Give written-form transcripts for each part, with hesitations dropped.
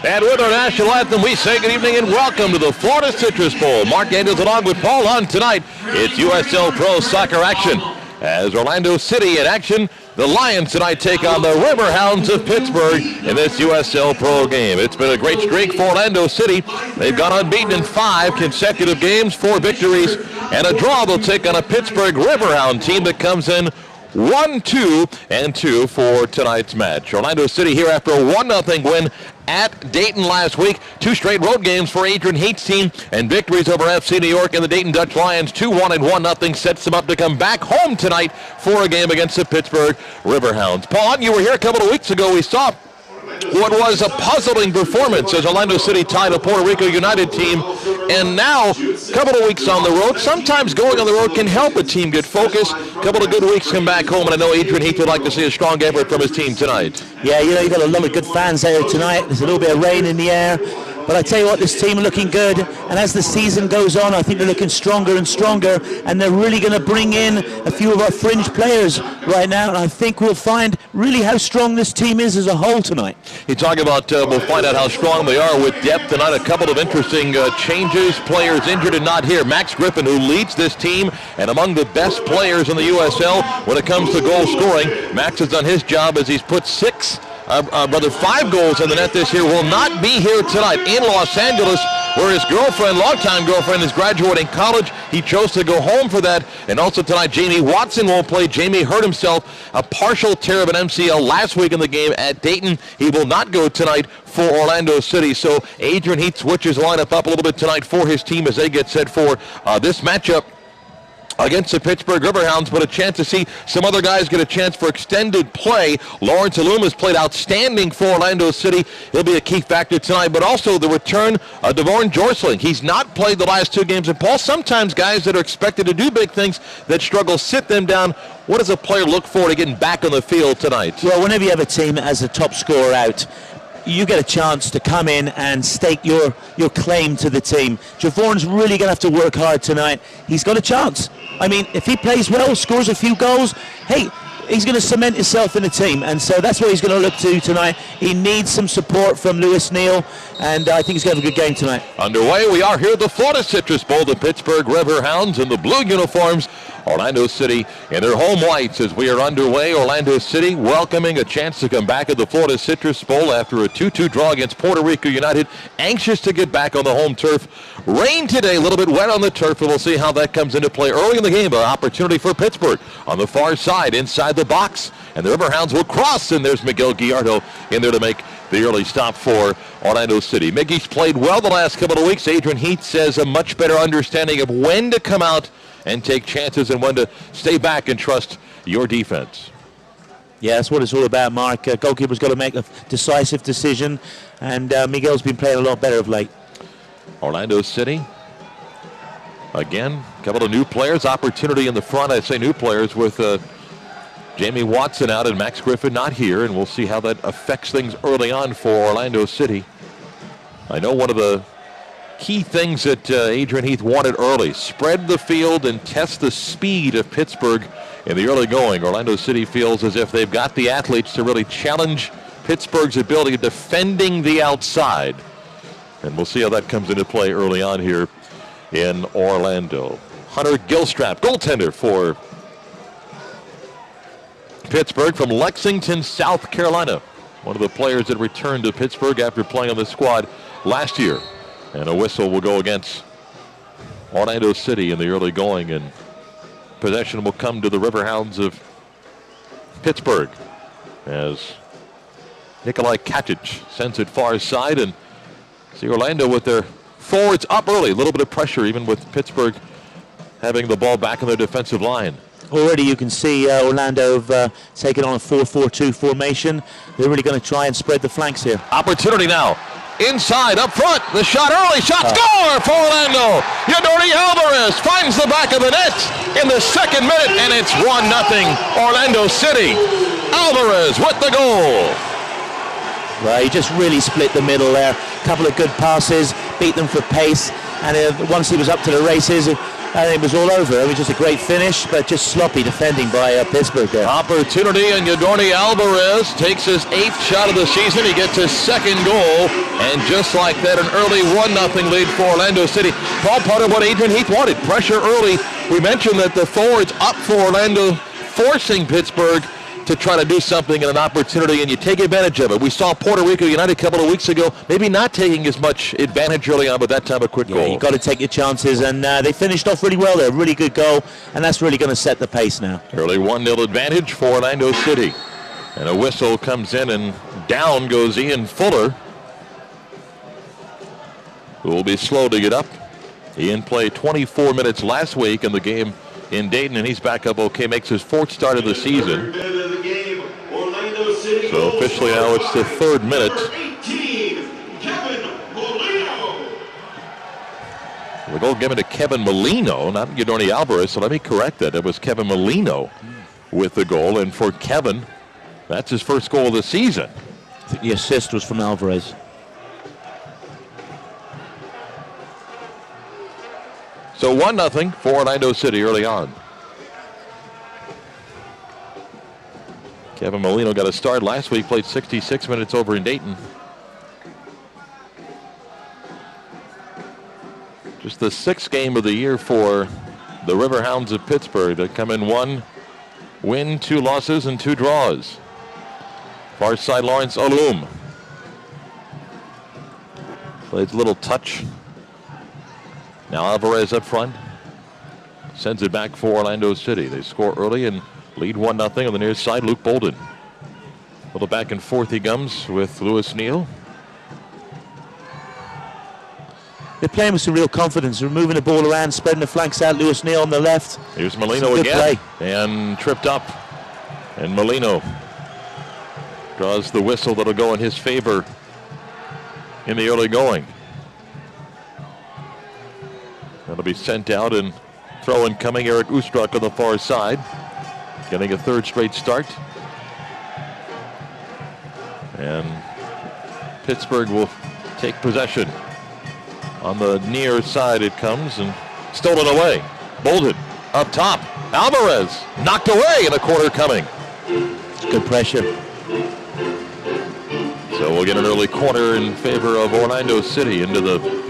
And with our national anthem, we say good evening and welcome to the Florida Citrus Bowl. Mark Daniels along with Paul Hunt tonight. It's USL Pro soccer action. As Orlando City in action, the Lions tonight take on the Riverhounds of Pittsburgh in this USL Pro game. It's been a great streak for Orlando City. They've gone unbeaten in 5 consecutive games, 4 victories, and a draw. They'll take on a Pittsburgh Riverhound team that comes in 1-2 for tonight's match. Orlando City here after a 1-0 win at Dayton last week. 2 straight road games for Adrian Heat's team and victories over FC New York and the Dayton Dutch Lions. 2-1 and 1-0 sets them up to come back home tonight for a game against the Pittsburgh Riverhounds. Paul, you were here a couple of weeks ago. We saw what was a puzzling performance as Orlando City tied a Puerto Rico United team. And now, a couple of weeks on the road. Sometimes going on the road can help a team get focused. A couple of good weeks come back home, and I know Adrian Heath would like to see a strong effort from his team tonight. Yeah, you've got a lot of good fans out tonight. There's a little bit of rain in the air. But I tell you what, this team are looking good, and as the season goes on, I think they're looking stronger and stronger, and they're really going to bring in a few of our fringe players right now, and I think we'll find really how strong this team is as a whole tonight. You talk about, we'll find out how strong they are with depth tonight. A couple of interesting changes, players injured and not here. Max Griffin, who leads this team, and among the best players in the USL when it comes to goal scoring. Max has done his job as he's put 5 goals in the net this year, will not be here tonight in Los Angeles, where his girlfriend, longtime girlfriend, is graduating college. He chose to go home for that. And also tonight, Jamie Watson won't play. Jamie hurt himself, a partial tear of an MCL last week in the game at Dayton. He will not go tonight for Orlando City. So Adrian Heath switches lineup up a little bit tonight for his team as they get set for this matchup against the Pittsburgh Riverhounds, but a chance to see some other guys get a chance for extended play. Lawrence Aluma's played outstanding for Orlando City. He'll be a key factor tonight, but also the return of Devorn Jorsling. He's not played the last 2 games. And Paul, sometimes guys that are expected to do big things that struggle, sit them down. What does a player look for to getting back on the field tonight? Well, whenever you have a team that has a top scorer out, you get a chance to come in and stake your claim to the team. Javorn's really going to have to work hard tonight. He's got a chance. I mean, if he plays well, scores a few goals, hey, he's going to cement himself in the team. And so that's what he's going to look to tonight. He needs some support from Lewis Neal, and I think he's going to have a good game tonight. Underway, we are here at the Florida Citrus Bowl. The Pittsburgh Riverhounds in the blue uniforms. Orlando City in their home whites as we are underway. Orlando City welcoming a chance to come back at the Florida Citrus Bowl after a 2-2 draw against Puerto Rico United. Anxious to get back on the home turf. Rain today, a little bit wet on the turf, and we'll see how that comes into play early in the game. An opportunity for Pittsburgh on the far side, inside the box. And the Riverhounds will cross, and there's Miguel Gallardo in there to make the early stop for Orlando City. Miggy's played well the last couple of weeks. Adrian Heath says a much better understanding of when to come out and take chances and when to stay back and trust your defense. Yeah, that's what it's all about, Mark. Goalkeeper's got to make a decisive decision, and Miguel's been playing a lot better of late. Orlando City, again, a couple of new players, opportunity in the front. I say new players with Jamie Watson out and Max Griffin not here, and we'll see how that affects things early on for Orlando City. I know one of the key things that Adrian Heath wanted early, spread the field and test the speed of Pittsburgh in the early going. Orlando City feels as if they've got the athletes to really challenge Pittsburgh's ability of defending the outside. And we'll see how that comes into play early on here in Orlando. Hunter Gilstrap, goaltender for Pittsburgh from Lexington, South Carolina. One of the players that returned to Pittsburgh after playing on the squad last year. And a whistle will go against Orlando City in the early going, and possession will come to the Riverhounds of Pittsburgh as Nikolai Katic sends it far side, and see Orlando with their forwards up early. A little bit of pressure even with Pittsburgh having the ball back in their defensive line. Already you can see Orlando have taken on a 4-4-2 formation. They're really going to try and spread the flanks here. Opportunity now. Inside, up front, the shot early, score for Orlando. Yadori Alvarez finds the back of the net in the 2nd minute, and it's 1-0 Orlando City. Alvarez with the goal. Well, he just really split the middle there. A couple of good passes, beat them for pace, and once he was up to the races, And it was all over. It was just a great finish, but just sloppy defending by Pittsburgh there. Opportunity, and Yadorni Alvarez takes his 8th shot of the season. He gets his 2nd goal, and just like that, an early 1-0 lead for Orlando City. All part of what Adrian Heath wanted. Pressure early. We mentioned that the forwards up for Orlando, forcing Pittsburgh to try to do something in an opportunity, and you take advantage of it. We saw Puerto Rico United a couple of weeks ago, maybe not taking as much advantage early on, but that time a quick goal. You've got to take your chances, and they finished off really well there. Really good goal, and that's really going to set the pace now. Early 1-0 advantage for Orlando City. And a whistle comes in, and down goes Ian Fuller, who will be slow to get up. Ian played 24 minutes last week in the game in Dayton, and he's back up okay, makes his 4th start of the season. So officially now it's the 3rd minute. The goal given to Kevin Molino, not Yadorni Alvarez, so let me correct that. It was Kevin Molino with the goal, and for Kevin, that's his 1st goal of the season. I think the assist was from Alvarez. So 1-0 for Orlando City early on. Kevin Molino got a start last week, played 66 minutes over in Dayton. Just the 6th game of the year for the Riverhounds of Pittsburgh to come in 1 win, 2 losses, and 2 draws. Far side, Lawrence Olum. Plays a little touch. Now Alvarez up front. Sends it back for Orlando City. They score early and lead 1-0 on the near side. Luke Bolden. A little back and forth he comes with Lewis Neal. They're playing with some real confidence. They're moving the ball around, spreading the flanks out. Lewis Neal on the left. Here's Molino again. And tripped up. And Molino draws the whistle that'll go in his favor in the early going. That'll be sent out, and throw-in coming. Eric Oostrak on the far side. Getting a 3rd straight start. And Pittsburgh will take possession. On the near side it comes, and stolen away. Bolden up top. Alvarez knocked away, and a corner coming. It's good pressure. So we'll get an early corner in favor of Orlando City into the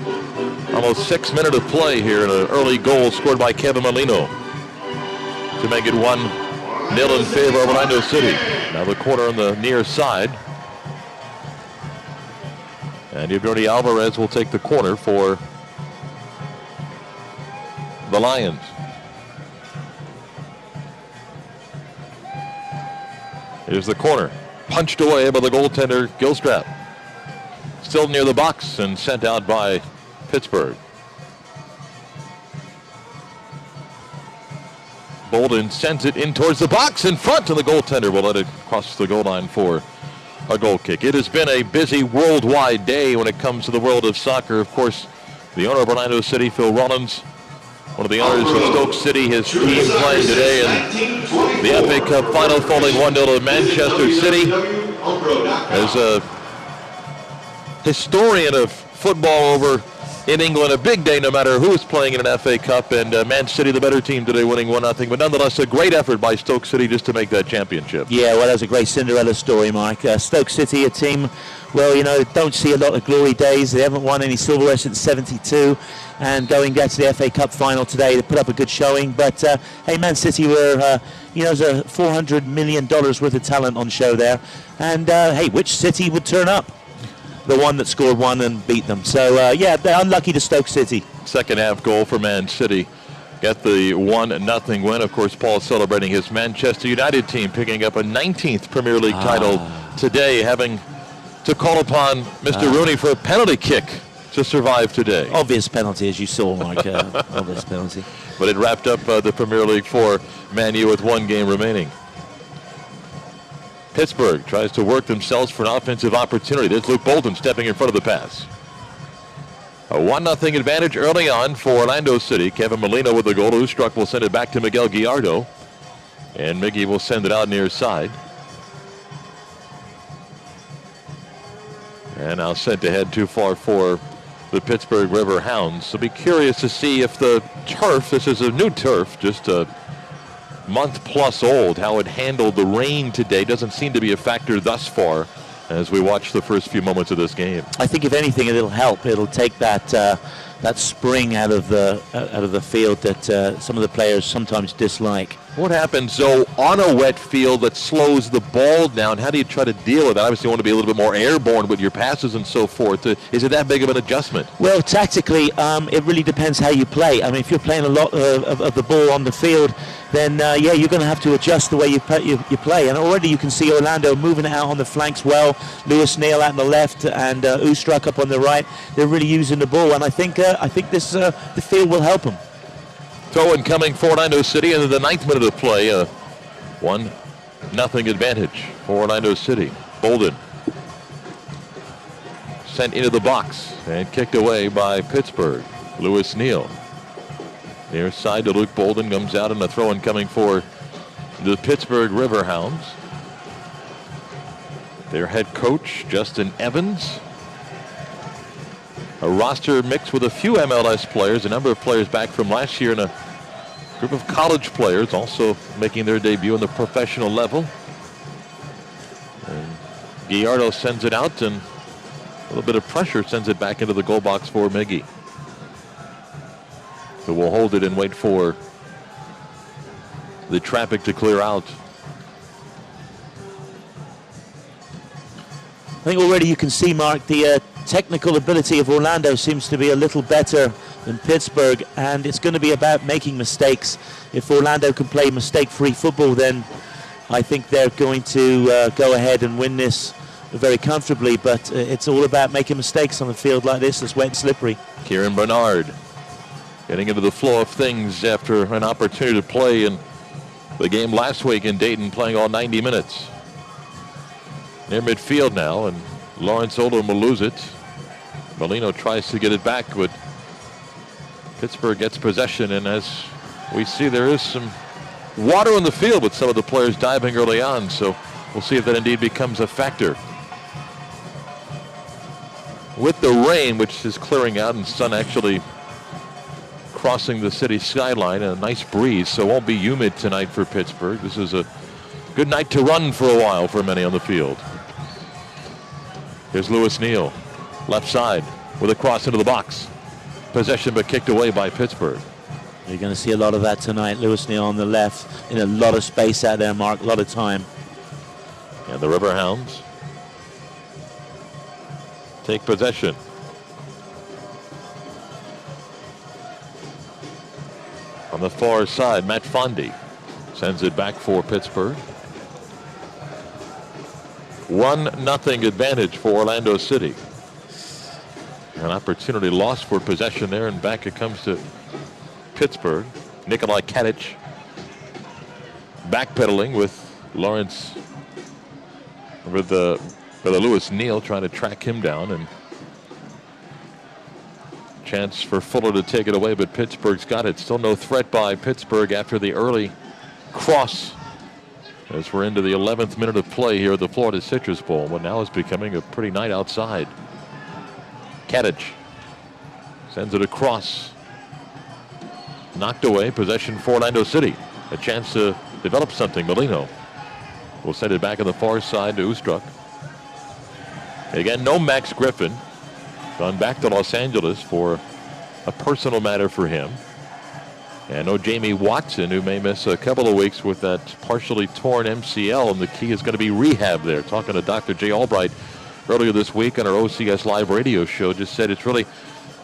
almost 6 minutes of play here, and an early goal scored by Kevin Molino to make it 1-0 in favor of Orlando City. Now the corner on the near side. And Yadorni Alvarez will take the corner for the Lions. Here's the corner. Punched away by the goaltender, Gilstrap. Still near the box and sent out by Pittsburgh. Bolden sends it in towards the box in front, and the goaltender will let it cross the goal line for a goal kick. It has been a busy worldwide day when it comes to the world of soccer. Of course, the owner of Orlando City, Phil Rollins, one of the owners of Stoke City, his team playing today in the FA Cup final, falling 1-0 to Manchester City. As a historian of football over in England, a big day no matter who is playing in an FA Cup, and Man City the better team today, winning 1-0, but nonetheless a great effort by Stoke City just to make that championship. Yeah, well, that was a great Cinderella story, Mike. Stoke City, a team, well, you know, don't see a lot of glory days. They haven't won any silverware since '72, and going back to the FA Cup final today, they put up a good showing, but hey, Man City were, you know, there's a $400 million worth of talent on show there, and hey, which city would turn up? The one that scored 1 and beat them. So, yeah, they're unlucky to Stoke City. Second half goal for Man City. Get the 1-0 win. Of course, Paul celebrating his Manchester United team, picking up a 19th Premier League title today, having to call upon Mr. Rooney for a penalty kick to survive today. Obvious penalty, as you saw, Mike. Obvious penalty. But it wrapped up the Premier League for Man U with 1 game remaining. Pittsburgh tries to work themselves for an offensive opportunity. There's Luke Bolden stepping in front of the pass. A 1-0 advantage early on for Orlando City. Kevin Molino with the goal. Oostrak will send it back to Miguel Gallardo. And Miggy will send it out near side. And now sent ahead too far for the Pittsburgh Riverhounds. So be curious to see if the turf, this is a new turf, just a month plus old, how it handled the rain today. Doesn't seem to be a factor thus far as we watch the first few moments of this game. I think if anything, it'll help. It'll take that spring out of the field that some of the players sometimes dislike. What happens, though, on a wet field that slows the ball down? How do you try to deal with that? Obviously, you want to be a little bit more airborne with your passes and so forth. Is it that big of an adjustment? Well, tactically, it really depends how you play. I mean, if you're playing a lot of the ball on the field, then, yeah, you're going to have to adjust the way you play. And already you can see Orlando moving it out on the flanks well. Lewis Neal out on the left and Ustruck up on the right. They're really using the ball, and I think this the field will help them. Throw-in coming for Orlando City into the 9th minute of play. 1-0 advantage for Orlando City. Bolden sent into the box and kicked away by Pittsburgh. Lewis Neal. Near side to Luke Bolden, comes out, and a throw-in coming for the Pittsburgh Riverhounds. Their head coach, Justin Evans. A roster mixed with a few MLS players, a number of players back from last year, and a group of college players also making their debut on the professional level. And Gallardo sends it out, and a little bit of pressure sends it back into the goal box for Miggy, who will hold it and wait for the traffic to clear out. I think already you can see, Mark, the technical ability of Orlando seems to be a little better than Pittsburgh, and it's going to be about making mistakes. If Orlando can play mistake-free football, then I think they're going to go ahead and win this very comfortably, but it's all about making mistakes on a field like this that's wet and slippery. Kieran Bernard getting into the flow of things after an opportunity to play in the game last week in Dayton, playing all 90 minutes. Near midfield now, and Lawrence Odom will lose it. Molino tries to get it back, but Pittsburgh gets possession, and as we see, there is some water on the field with some of the players diving early on, so we'll see if that indeed becomes a factor. With the rain, which is clearing out, and sun actually crossing the city skyline, and a nice breeze, so it won't be humid tonight for Pittsburgh. This is a good night to run for a while for many on the field. Here's Lewis Neal, left side, with a cross into the box. Possession, but kicked away by Pittsburgh. You're going to see a lot of that tonight. Lewis Neal on the left, in a lot of space out there, Mark, a lot of time. And the Riverhounds take possession. On the far side, Matt Fondy sends it back for Pittsburgh. 1-0 advantage for Orlando City. An opportunity lost for possession there, and back it comes to Pittsburgh. Nikolai Katic backpedaling with Lawrence, with the Lewis Neal, trying to track him down, and chance for Fuller to take it away, but Pittsburgh's got it. Still no threat by Pittsburgh after the early cross, as we're into the 11th minute of play here at the Florida Citrus Bowl. What now is becoming a pretty night outside. Katic sends it across. Knocked away. Possession for Orlando City. A chance to develop something. Molino will send it back on the far side to Ustruck. Again, no Max Griffin. Gone back to Los Angeles for a personal matter for him. And no Jamie Watson, who may miss a couple of weeks with that partially torn MCL, and the key is going to be rehab there. Talking to Dr. Jay Albright earlier this week on our OCS Live radio show, just said it's really,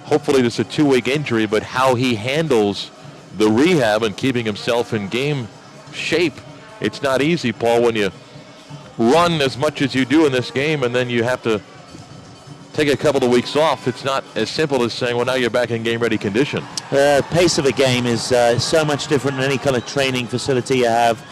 hopefully just a 2-week injury, but how he handles the rehab and keeping himself in game shape. It's not easy, Paul, when you run as much as you do in this game and then you have to take a couple of weeks off. It's not as simple as saying, well, now you're back in game-ready condition. Pace of a game is so much different than any kind of training facility you have.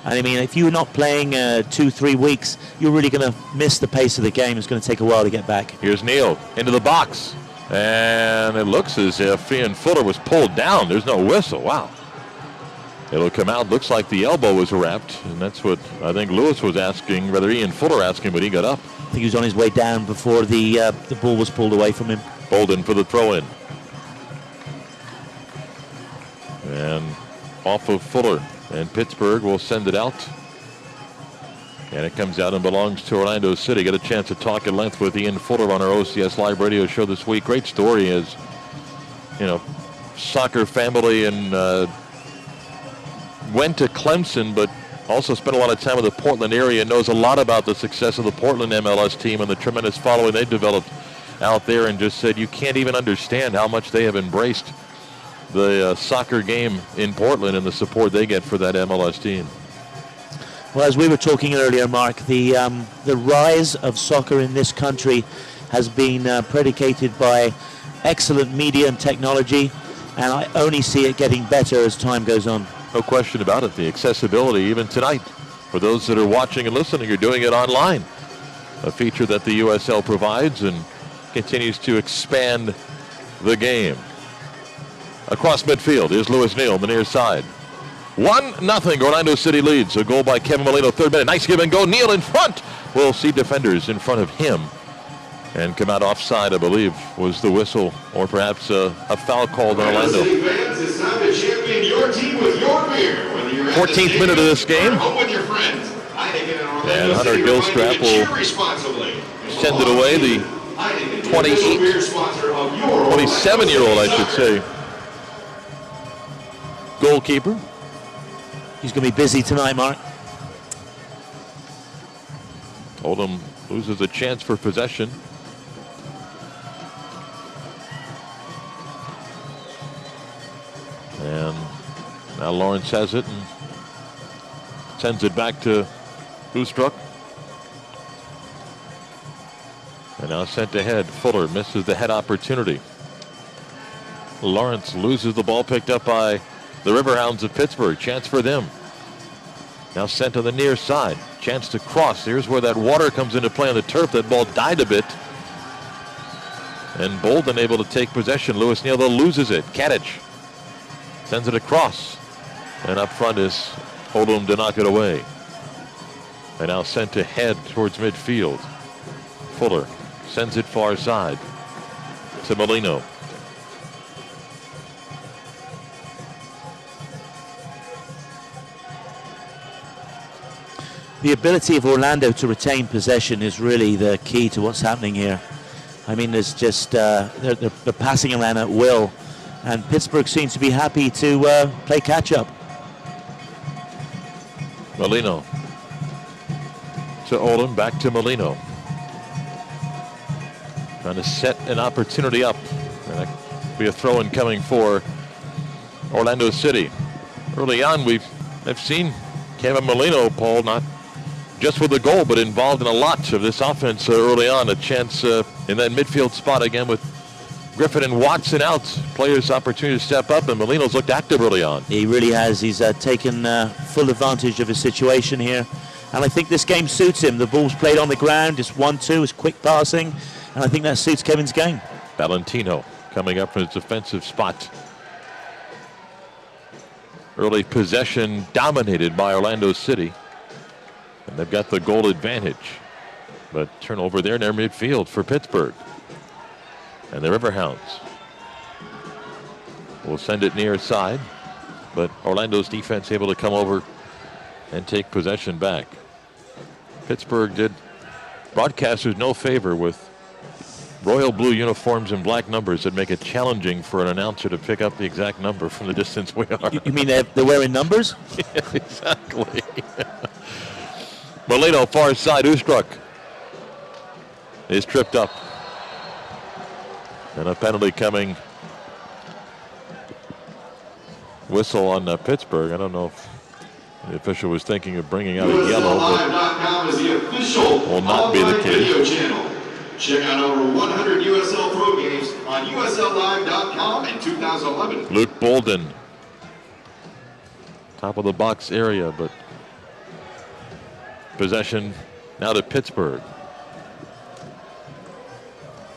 And I mean, if you're not playing 2-3 weeks, you're really going to miss the pace of the game. It's going to take a while to get back. Here's Neal into the box. And it looks as if Ian Fuller was pulled down. There's no whistle. Wow. It'll come out. Looks like the elbow was wrapped. And that's what I think Lewis was asking, rather Ian Fuller asking, but he got up. I think he was on his way down before the ball was pulled away from him. Bolden for the throw-in. And off of Fuller. And Pittsburgh will send it out. And it comes out and belongs to Orlando City. Get a chance to talk at length with Ian Fuller on our OCS Live radio show this week. Great story is, you know, soccer family and went to Clemson, but also spent a lot of time in the Portland area, knows a lot about the success of the Portland MLS team and the tremendous following they developed out there, and just said you can't even understand how much they have embraced the soccer game in Portland and the support they get for that MLS team. Well, as we were talking earlier, Mark, the rise of soccer in this country has been predicated by excellent media and technology, and I only see it getting better as time goes on. No question about it. The accessibility, even tonight, for those that are watching and listening, you're doing it online. A feature that the USL provides and continues to expand the game. Across midfield is Lewis Neal on the near side. 1-0, Orlando City leads. A goal by Kevin Molino, 3rd minute. Nice give and go. Neal in front. We'll see defenders in front of him and come out offside, I believe, was the whistle, or perhaps a foul called on Orlando. 14th minute of this game. And Hunter Gilstrap will send it away. The 27-year-old, I should say, goalkeeper. He's going to be busy tonight, Mark. Oldham loses a chance for possession. And now Lawrence has it and sends it back to Ustruck. And now sent ahead. Fuller misses the head opportunity. Lawrence loses the ball, picked up by the Riverhounds of Pittsburgh. Chance for them. Now sent to the near side. Chance to cross. Here's where that water comes into play on the turf. That ball died a bit. And Bolden able to take possession. Lewis Neal, though, loses it. Kadich sends it across. And up front is Oldham to knock it away. And now sent ahead towards midfield. Fuller sends it far side to Molino. The ability of Orlando to retain possession is really the key to what's happening here. I mean, there's just they're passing around at will, and Pittsburgh seems to be happy to play catch-up. Molino to Oldham, back to Molino. Trying to set an opportunity up. And that could be a throw-in coming for Orlando City. Early on, I've seen Kevin Molino, Paul, not just with the goal, but involved in a lot of this offense early on. A chance in that midfield spot again with Griffin and Watson out. Players' opportunity to step up, and Molino's looked active early on. He really has. He's taken full advantage of his situation here. And I think this game suits him. The ball's played on the ground, just 1-2, it's quick passing, and I think that suits Kevin's game. Valentino coming up from his defensive spot. Early possession dominated by Orlando City. And they've got the goal advantage. But turnover there in their midfield for Pittsburgh. And the Riverhounds will send it near side. But Orlando's defense able to come over and take possession back. Pittsburgh did broadcasters no favor with royal blue uniforms and black numbers that make it challenging for an announcer to pick up the exact number from the distance we are. You mean they're wearing numbers? Yeah, exactly. Molino, far side, Ustruck is tripped up. And a penalty coming. Whistle on Pittsburgh. I don't know if the official was thinking of bringing out a yellow, but will not be the case. Check out over 100 USL Pro games on USLLive.com in 2011. Luke Bolden, top of the box area, but possession now to Pittsburgh.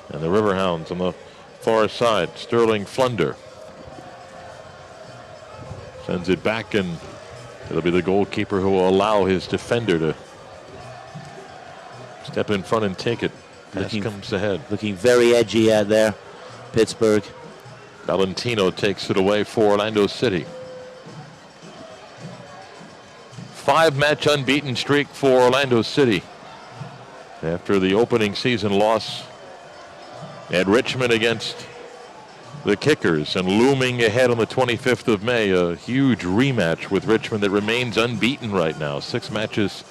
And the Riverhounds on the far side. Sterling Flunder sends it back, and it'll be the goalkeeper who will allow his defender to step in front and take it. Pass comes ahead. Looking very edgy out there. Pittsburgh. Valentino takes it away for Orlando City. 5-match unbeaten streak for Orlando City after the opening season loss at Richmond against the Kickers, and looming ahead on the 25th of May, a huge rematch with Richmond that remains unbeaten right now. 6 matches,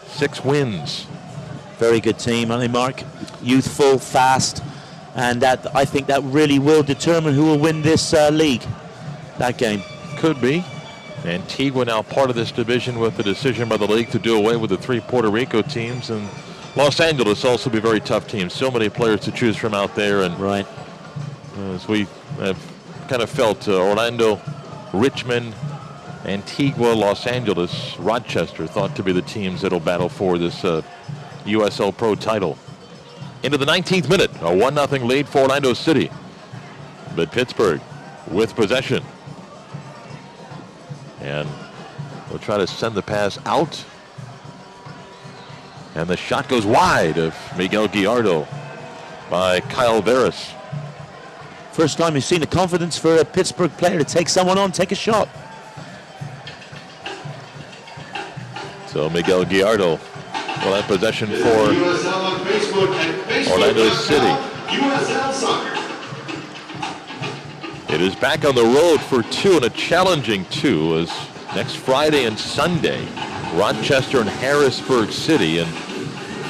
6 wins. Very good team, aren't they, Mark? Youthful, fast, and that, I think that really will determine who will win this league, that game. Could be. Antigua now part of this division with the decision by the league to do away with the 3 Puerto Rico teams, and Los Angeles also be a very tough team. So many players to choose from out there, and right. As we have kind of felt, Orlando, Richmond, Antigua, Los Angeles, Rochester thought to be the teams that will battle for this USL Pro title. Into the 19th minute, a 1-0 lead for Orlando City. But Pittsburgh with possession. And we'll try to send the pass out. And the shot goes wide of Miguel Gallardo by Kyle Veras. First time you've seen the confidence for a Pittsburgh player to take someone on, take a shot. So Miguel Gallardo will have possession for Orlando City. USL Soccer. It is back on the road for 2, and a challenging 2, as next Friday and Sunday, Rochester and Harrisburg City, and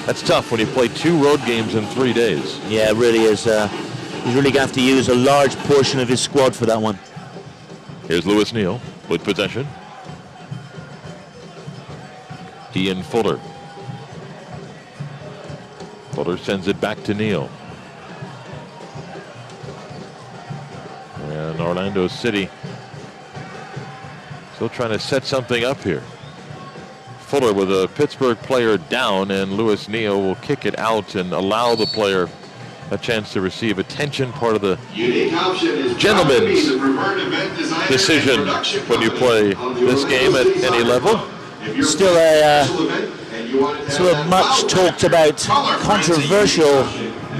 that's tough when you play 2 road games in 3 days. Yeah, it really is. He's really going to have to use a large portion of his squad for that one. Here's Lewis Neal with possession. Ian Fuller. Fuller sends it back to Neal. And Orlando City still trying to set something up here. Fuller with a Pittsburgh player down, and Lewis Neal will kick it out and allow the player a chance to receive attention. Part of the gentleman's decision when you play this game at any level. Still a sort of much talked about controversial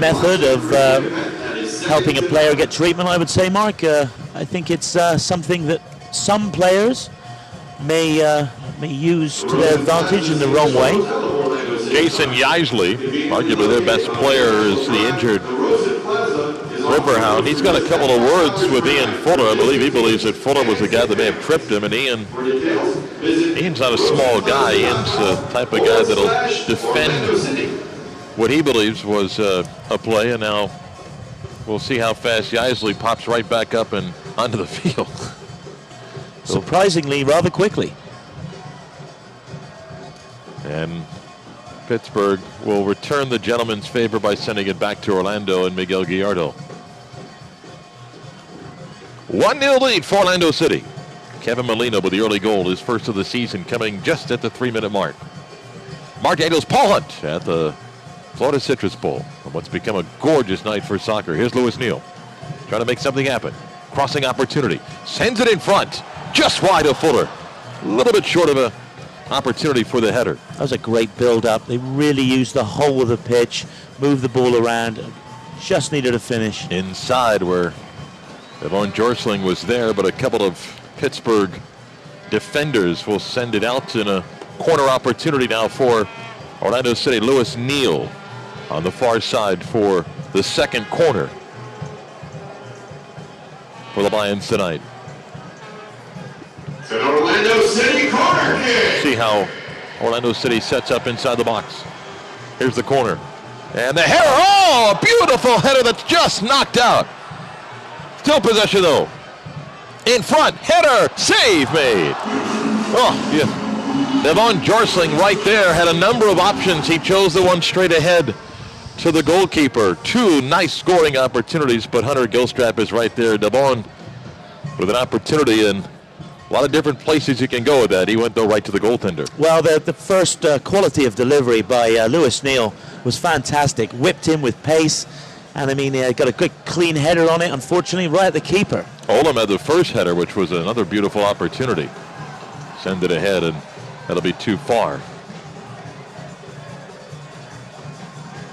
method of helping a player get treatment, I would say, Mark. I think it's something that some players may use to their advantage in the wrong way. Jason Yeisley, arguably their best player, is the injured Riverhound. He's got a couple of words with Ian Fuller. I believe he believes that Fuller was the guy that may have tripped him, and Ian's not a small guy. Ian's the type of guy that'll defend what he believes was a play, and now we'll see how fast Yeisley pops right back up and onto the field. Surprisingly, rather quickly. And Pittsburgh will return the gentleman's favor by sending it back to Orlando and Miguel Gallardo. 1-0 lead for Orlando City. Kevin Molina with the early goal, his first of the season, coming just at the 3-minute mark. Mark Daniels, Paul Hunt at the Florida Citrus Bowl. On what's become a gorgeous night for soccer. Here's Lewis Neal trying to make something happen. Crossing opportunity. Sends it in front. Just wide of Fuller. A little bit short of a opportunity for the header. That was a great build-up. They really used the whole of the pitch, moved the ball around, just needed a finish. Inside where Devon Jorsling was there, but a couple of Pittsburgh defenders will send it out in a corner opportunity now for Orlando City. Lewis Neal on the far side for the second corner for the Lions tonight. An Orlando City corner kick. See how Orlando City sets up inside the box. Here's the corner. And the header. Oh, a beautiful header that's just knocked out. Still possession though. In front. Header. Save made. Oh, yeah. Devon Jorsling right there had a number of options. He chose the one straight ahead to the goalkeeper. 2 nice scoring opportunities, but Hunter Gilstrap is right there. Devon with an opportunity, and a lot of different places you can go with that. He went, though, right to the goaltender. Well, the first quality of delivery by Lewis Neal was fantastic. Whipped in with pace, and I mean, got a good clean header on it, unfortunately, right at the keeper. Oldham had the first header, which was another beautiful opportunity. Send it ahead, and that'll be too far.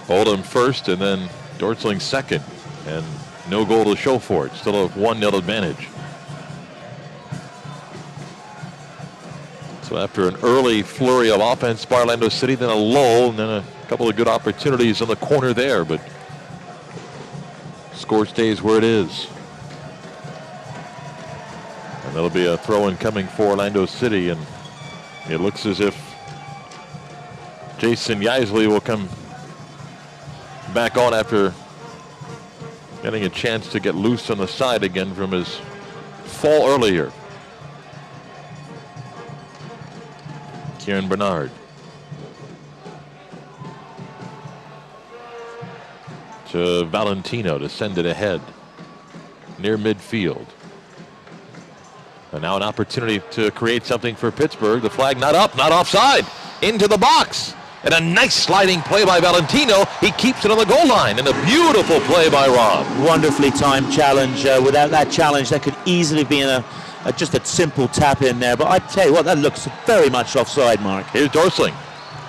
Oldham first, and then Dortzling second. And no goal to show for it. Still a 1-0 advantage. So after an early flurry of offense by Orlando City, then a lull, and then a couple of good opportunities in the corner there, but score stays where it is. And that'll be a throw-in coming for Orlando City, and it looks as if Jason Yaisley will come back on after getting a chance to get loose on the side again from his fall earlier. Kieran Bernard. To Valentino to send it ahead near midfield. And now an opportunity to create something for Pittsburgh. The flag not up, not offside. Into the box. And a nice sliding play by Valentino. He keeps it on the goal line. And a beautiful play by Rob. Wonderfully timed challenge. Without that challenge, that could easily be just a simple tap in there. But I tell you what, that looks very much offside, Mark. Here's Dorsling.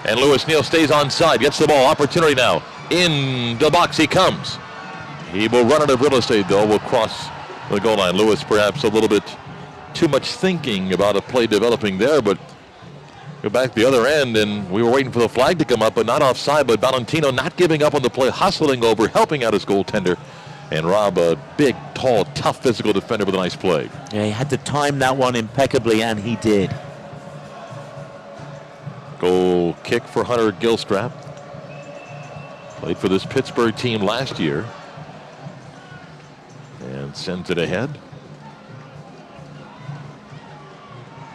And Lewis Neal stays onside. Gets the ball. Opportunity now. In the box he comes. He will run out of real estate, though. Will cross the goal line. Lewis perhaps a little bit too much thinking about a play developing there, but go back the other end, and we were waiting for the flag to come up, but not offside. But Valentino not giving up on the play, hustling over, helping out his goaltender. And Rob, a big, tall, tough physical defender with a nice play. Yeah, he had to time that one impeccably, and he did. Goal kick for Hunter Gilstrap. Played for this Pittsburgh team last year. And sends it ahead.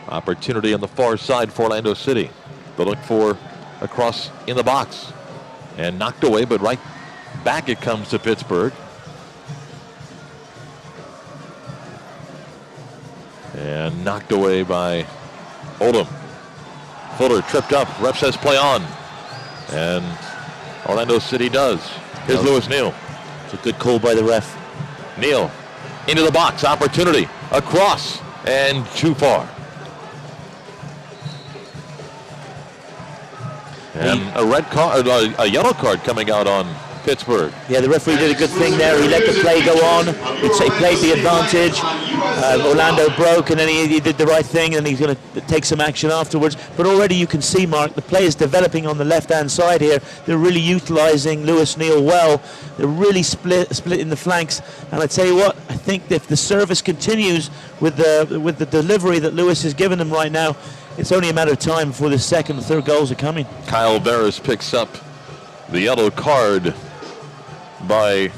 Opportunity on the far side for Orlando City. They look for a cross in the box. And knocked away, but right back it comes to Pittsburgh. And knocked away by Oldham. Fuller tripped up. Ref says play on. And Orlando City does. Here's Lewis Neal. It's a good call by the ref. Neal into the box. Opportunity. Across. And too far. And a red card, a yellow card coming out on Pittsburgh. Yeah, the referee did a good thing there. He let the play go on. He played the advantage. Orlando broke, and then he did the right thing, and he's going to take some action afterwards. But already you can see, Mark, the play is developing on the left-hand side here. They're really utilizing Lewis Neal well. They're really split in the flanks. And I tell you what, I think if the service continues with the delivery that Lewis has given them right now, it's only a matter of time before the second and third goals are coming. Kyle Barris picks up the yellow card by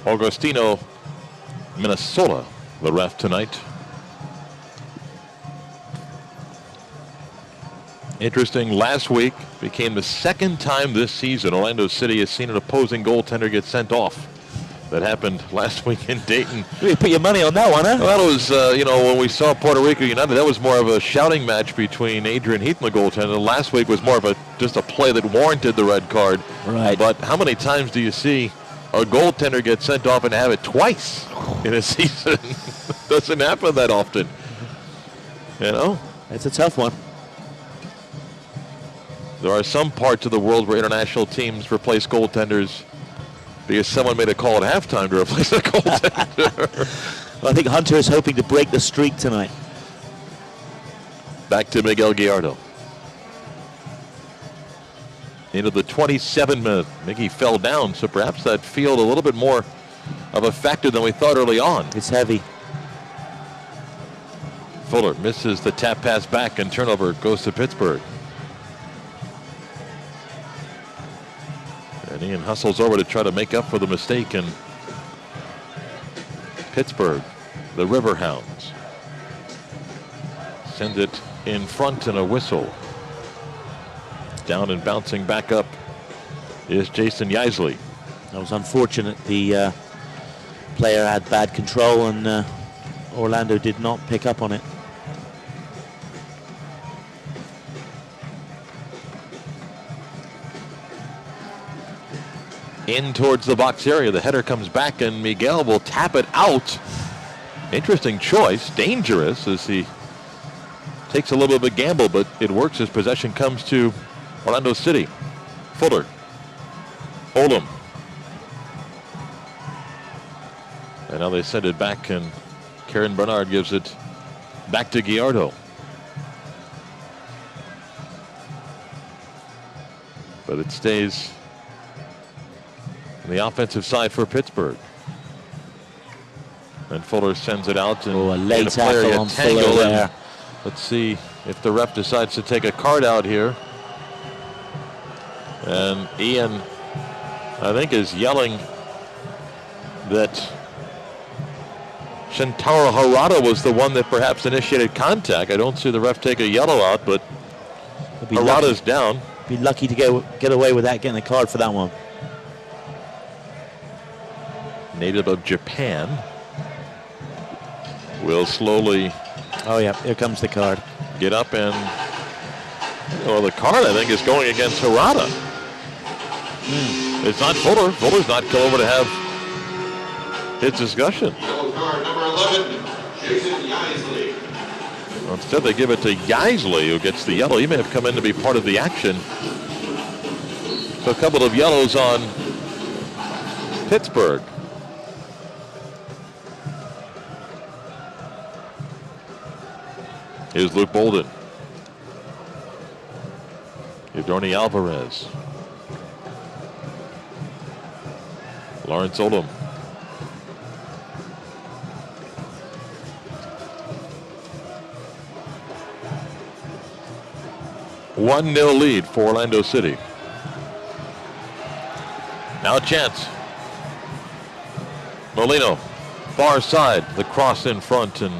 Augustino Minnesota, the ref tonight. Interesting, last week became the second time this season Orlando City has seen an opposing goaltender get sent off. That happened last week in Dayton. You put your money on that one, huh? Well, that was, when we saw Puerto Rico United, that was more of a shouting match between Adrian Heath and the goaltender. Last week was more of just a play that warranted the red card. Right. But how many times do you see a goaltender get sent off and have it twice in a season? Doesn't happen that often. You know? It's a tough one. There are some parts of the world where international teams replace goaltenders because someone made a call at halftime to replace a goaltender. Well, I think Hunter is hoping to break the streak tonight. Back to Miguel Gallardo. Into the 27th minute. Miggy fell down, so perhaps that field a little bit more of a factor than we thought early on. It's heavy. Fuller misses the tap pass back, and turnover goes to Pittsburgh. And Ian hustles over to try to make up for the mistake, and Pittsburgh, the Riverhounds, send it in front and a whistle. Down and bouncing back up is Jason Yaisley. That was unfortunate. The player had bad control, and Orlando did not pick up on it. In towards the box area. The header comes back, and Miguel will tap it out. Interesting choice. Dangerous as he takes a little bit of a gamble, but it works as possession comes to Orlando City. Fuller. Oldham. And now they send it back, and Karen Bernard gives it back to Gallardo. But it stays on the offensive side for Pittsburgh. And Fuller sends it out, and a late player tackle on tangle Fuller there. Let's see if the ref decides to take a card out here. And Ian, I think, is yelling that Shintaro Harada was the one that perhaps initiated contact. I don't see the ref take a yellow out, but Harada's down. Be lucky to get away with that, getting a card for that one. Native of Japan will slowly. Oh yeah, here comes the card. Get up and, well, the card I think is going against Harada. It's not Fuller. Fuller's not come over to have his discussion. Yellow card number 11, Jason Yaisley. Well, instead they give it to Yaisley, who gets the yellow. He may have come in to be part of the action. So a couple of yellows on Pittsburgh. Here's Luke Bolden. Yadorni Alvarez. Lawrence Odom. One 0 lead for Orlando City. Now a chance. Molino, far side, the cross in front, and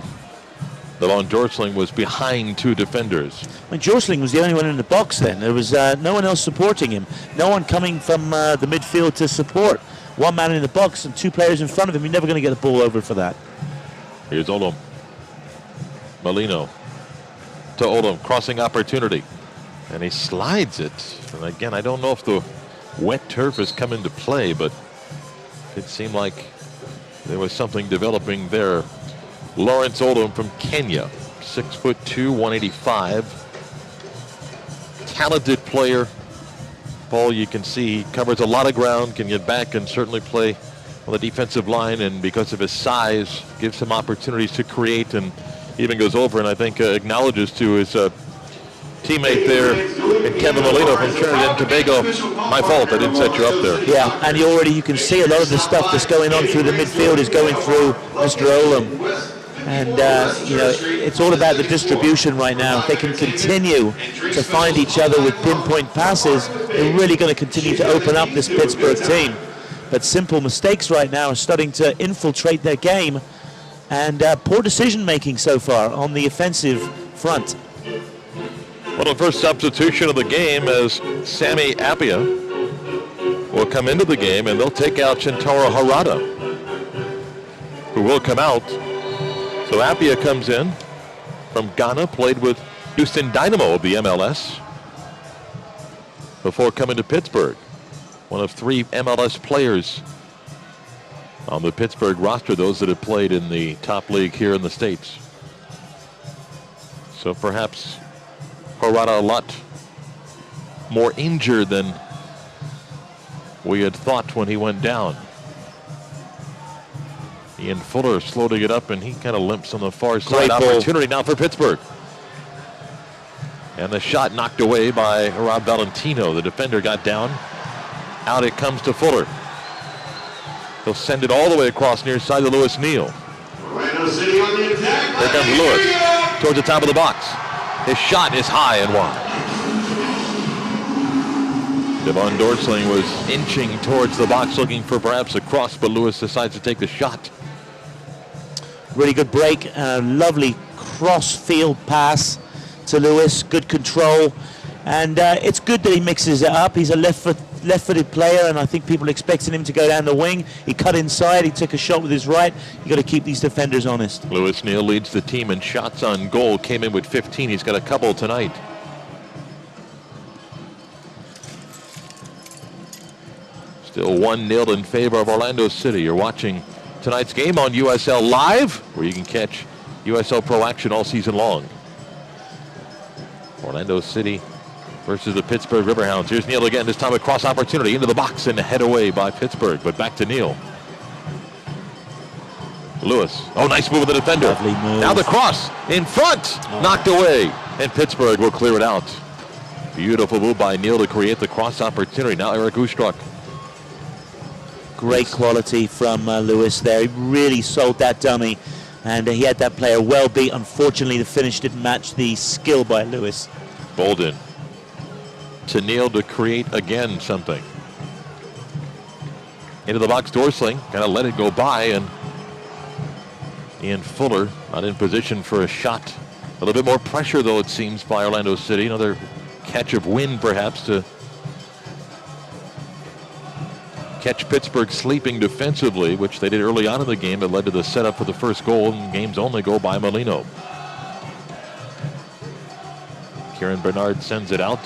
the Von Jorsling was behind two defenders. I mean, Jorsling was the only one in the box then. There was no one else supporting him. No one coming from the midfield to support. One man in the box and two players in front of him. You're never going to get the ball over for that. Here's Odom. Molino to Odom, crossing opportunity. And he slides it. And again, I don't know if the wet turf has come into play, but it seemed like there was something developing there. Lawrence Odom from Kenya, 6'2", 185. Talented player. Paul, you can see he covers a lot of ground, can get back and certainly play on the defensive line, and because of his size, gives him opportunities to create, and even goes over and I think acknowledges to his teammate there, and Kevin Molino from Trinidad and Tobago. My fault, I didn't set you up there. Yeah, and you can see a lot of the stuff that's going on through the midfield is going through Mr. Olam. And, it's all about the distribution right now. If they can continue to find each other with pinpoint passes, they're really going to continue to open up this Pittsburgh team. But simple mistakes right now are starting to infiltrate their game, and poor decision-making so far on the offensive front. Well, the first substitution of the game as Sammy Appia will come into the game, and they'll take out Shintaro Harada, who will come out. So Appia comes in from Ghana, played with Houston Dynamo of the MLS before coming to Pittsburgh. One of three MLS players on the Pittsburgh roster, those that have played in the top league here in the States. So perhaps Harada a lot more injured than we had thought when he went down. Ian Fuller slow to get up, and he kind of limps on the far side. Opportunity now for Pittsburgh. And the shot knocked away by Rob Valentino. The defender got down. Out it comes to Fuller. He'll send it all the way across near side to Lewis Neal. Orlando City on the attack. Here comes Lewis towards the top of the box. His shot is high and wide. Devon Dorsling was inching towards the box looking for perhaps a cross, but Lewis decides to take the shot. Really good break, lovely cross-field pass to Lewis, good control, and it's good that he mixes it up. He's a left-footed player, and I think people expecting him to go down the wing. He cut inside, he took a shot with his right. You got to keep these defenders honest. Lewis Neal leads the team in shots on goal, came in with 15. He's got a couple tonight. Still 1-0 in favor of Orlando City. You're watching tonight's game on USL Live, where you can catch USL Pro action all season long. Orlando City versus the Pittsburgh Riverhounds. Here's Neal again, this time a cross opportunity into the box and head away by Pittsburgh, but back to Neal. Lewis. Oh, nice move of the defender. Lovely move. Now the cross in front, knocked away, and Pittsburgh will clear it out. Beautiful move by Neal to create the cross opportunity. Now Eric Ustruck. Great quality from Lewis there. He really sold that dummy, and he had that player well beat. Unfortunately, the finish didn't match the skill by Lewis. Bolden to Neal to create again something. Into the box, Dorsling. Kind of let it go by, and Ian Fuller not in position for a shot. A little bit more pressure, though, it seems, by Orlando City. Another catch of wind, perhaps, to catch Pittsburgh sleeping defensively, which they did early on in the game. That led to the setup for the first goal, and game's only goal by Molino. Kieran Bernard sends it out.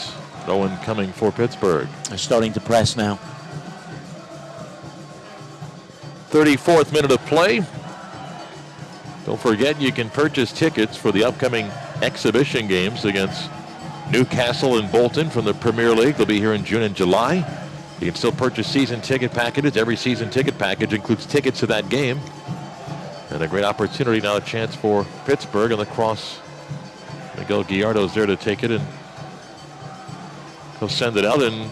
No one coming for Pittsburgh. They're starting to press now. 34th minute of play. Don't forget, you can purchase tickets for the upcoming exhibition games against Newcastle and Bolton from the Premier League. They'll be here in June and July. You can still purchase season ticket packages. Every season ticket package includes tickets to that game. And a great opportunity now, a chance for Pittsburgh, and the cross. Miguel Gallardo's there to take it, and he'll send it out. And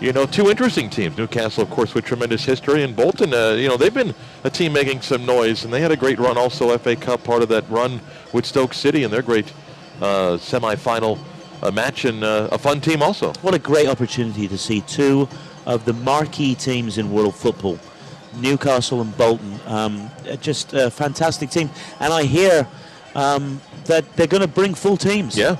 you know, two interesting teams. Newcastle, of course, with tremendous history, and Bolton, you know, they've been a team making some noise, and they had a great run also, FA Cup, part of that run with Stoke City and their great semi-final match, and a fun team also. What a great opportunity to see two of the marquee teams in world football, Newcastle and Bolton. Just a fantastic team. And I hear that they're going to bring full teams. Yeah.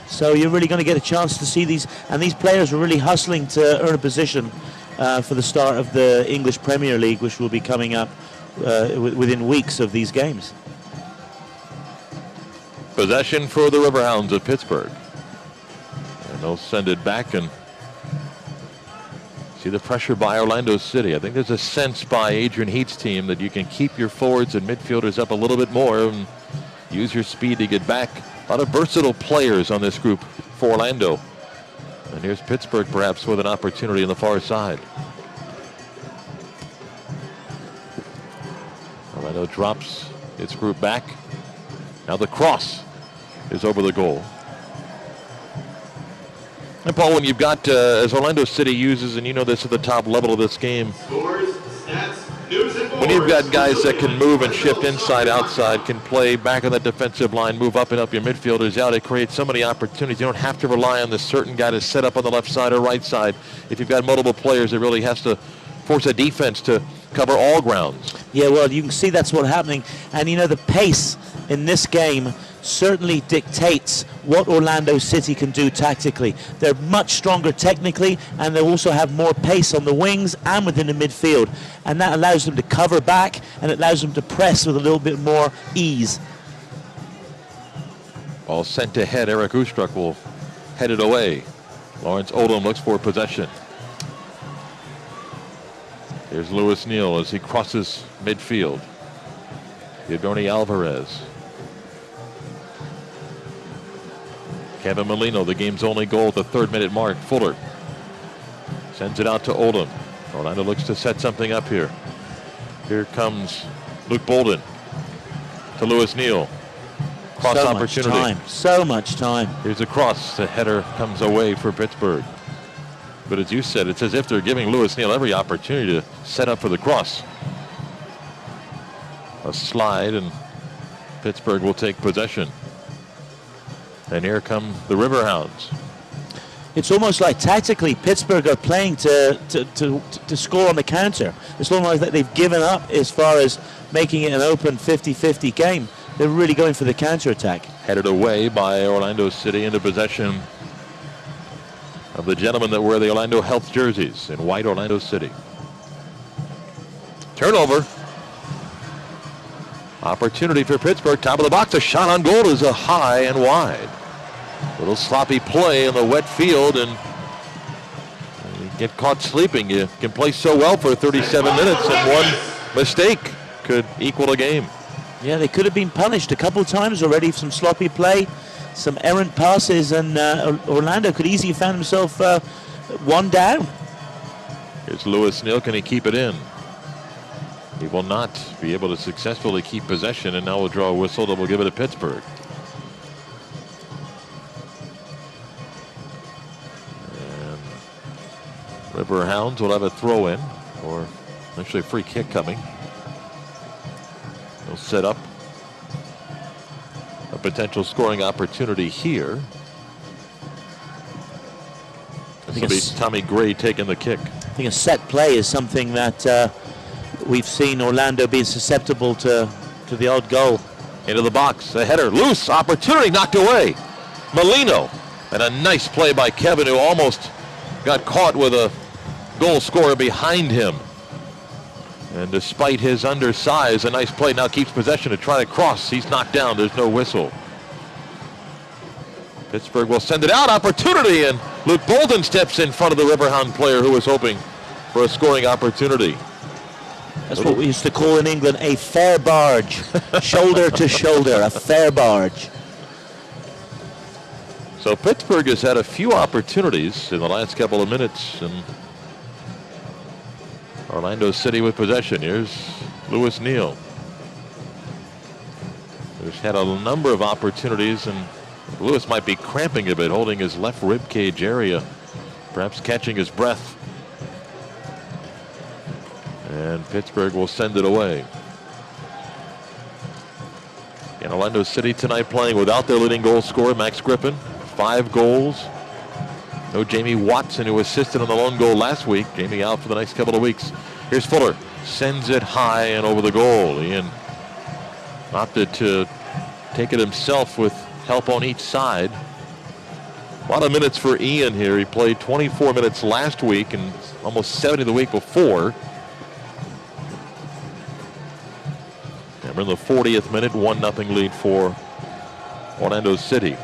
So you're really going to get a chance to see these, and these players are really hustling to earn a position for the start of the English Premier League, which will be coming up within weeks of these games. Possession for the Riverhounds of Pittsburgh. And they'll send it back, and see the pressure by Orlando City. I think there's a sense by Adrian Heat's team that you can keep your forwards and midfielders up a little bit more and use your speed to get back. A lot of versatile players on this group for Orlando. And here's Pittsburgh perhaps with an opportunity on the far side. Orlando drops its group back. Now the cross is over the goal. And Paul, when you've got, as Orlando City uses, and you know this at the top level of this game, Scores, stats, news, and when you've got guys that can move and shift inside, outside, can play back on that defensive line, move up and up your midfielders out, it creates so many opportunities. You don't have to rely on this certain guy to set up on the left side or right side. If you've got multiple players, it really has to force a defense to cover all grounds. Yeah, well, you can see that's what's happening. And, you know, the pace in this game certainly dictates what Orlando City can do tactically. They're much stronger technically, and they also have more pace on the wings and within the midfield. And that allows them to cover back, and it allows them to press with a little bit more ease. Ball sent ahead. Eric Ustruck will head it away. Lawrence Odom looks for possession. Here's Lewis Neal as he crosses midfield. Yadoni Alvarez. Kevin Molino, the game's only goal at the 3rd minute mark. Fuller sends it out to Odom. Orlando looks to set something up here. Here comes Luke Bolden to Lewis Neal. Cross so opportunity. Much time. So much time. Here's a cross. The header comes away for Pittsburgh. But as you said, it's as if they're giving Lewis Neal every opportunity to set up for the cross. A slide, and Pittsburgh will take possession. And here come the Riverhounds. It's almost like tactically Pittsburgh are playing to score on the counter. It's almost like they've given up as far as making it an open 50-50 game. They're really going for the counter-attack. Headed away by Orlando City into possession of the gentlemen that wear the Orlando Health jerseys in white. Orlando City. Turnover. Opportunity for Pittsburgh. Top of the box. A shot on goal is a high and wide. Little sloppy play in the wet field, and you get caught sleeping. You can play so well for 37 minutes, and one mistake could equal a game. Yeah, they could have been punished a couple times already for some sloppy play, some errant passes, and Orlando could easily find himself one down. Here's Lewis Neal. Can he keep it in? He will not be able to successfully keep possession, and now we'll draw a whistle that will give it to Pittsburgh. And Riverhounds will have a throw in, or actually a free kick coming. They'll set up a potential scoring opportunity here. This will be Tommy Gray taking the kick. I think a set play is something that we've seen Orlando being susceptible to the odd goal. Into the box, a header, loose, opportunity knocked away. Molino, and a nice play by Kevin, who almost got caught with a goal scorer behind him. And despite his undersize, a nice play, now keeps possession to try to cross. He's knocked down, there's no whistle. Pittsburgh will send it out, opportunity, and Luke Bolden steps in front of the Riverhound player who was hoping for a scoring opportunity. That's what we used to call in England a fair barge. Shoulder to shoulder, a fair barge. So Pittsburgh has had a few opportunities in the last couple of minutes, and Orlando City with possession. Here's Lewis Neal. There's had a number of opportunities, and Lewis might be cramping a bit, holding his left rib cage area, perhaps catching his breath. And Pittsburgh will send it away. And Orlando City tonight playing without their leading goal scorer, Max Griffin. 5 goals. No Jamie Watson, who assisted on the lone goal last week. Jamie out for the next couple of weeks. Here's Fuller. Sends it high and over the goal. Ian opted to take it himself with help on each side. A lot of minutes for Ian here. He played 24 minutes last week and almost 70 the week before. And we're in the 40th minute, 1-0 lead for Orlando City.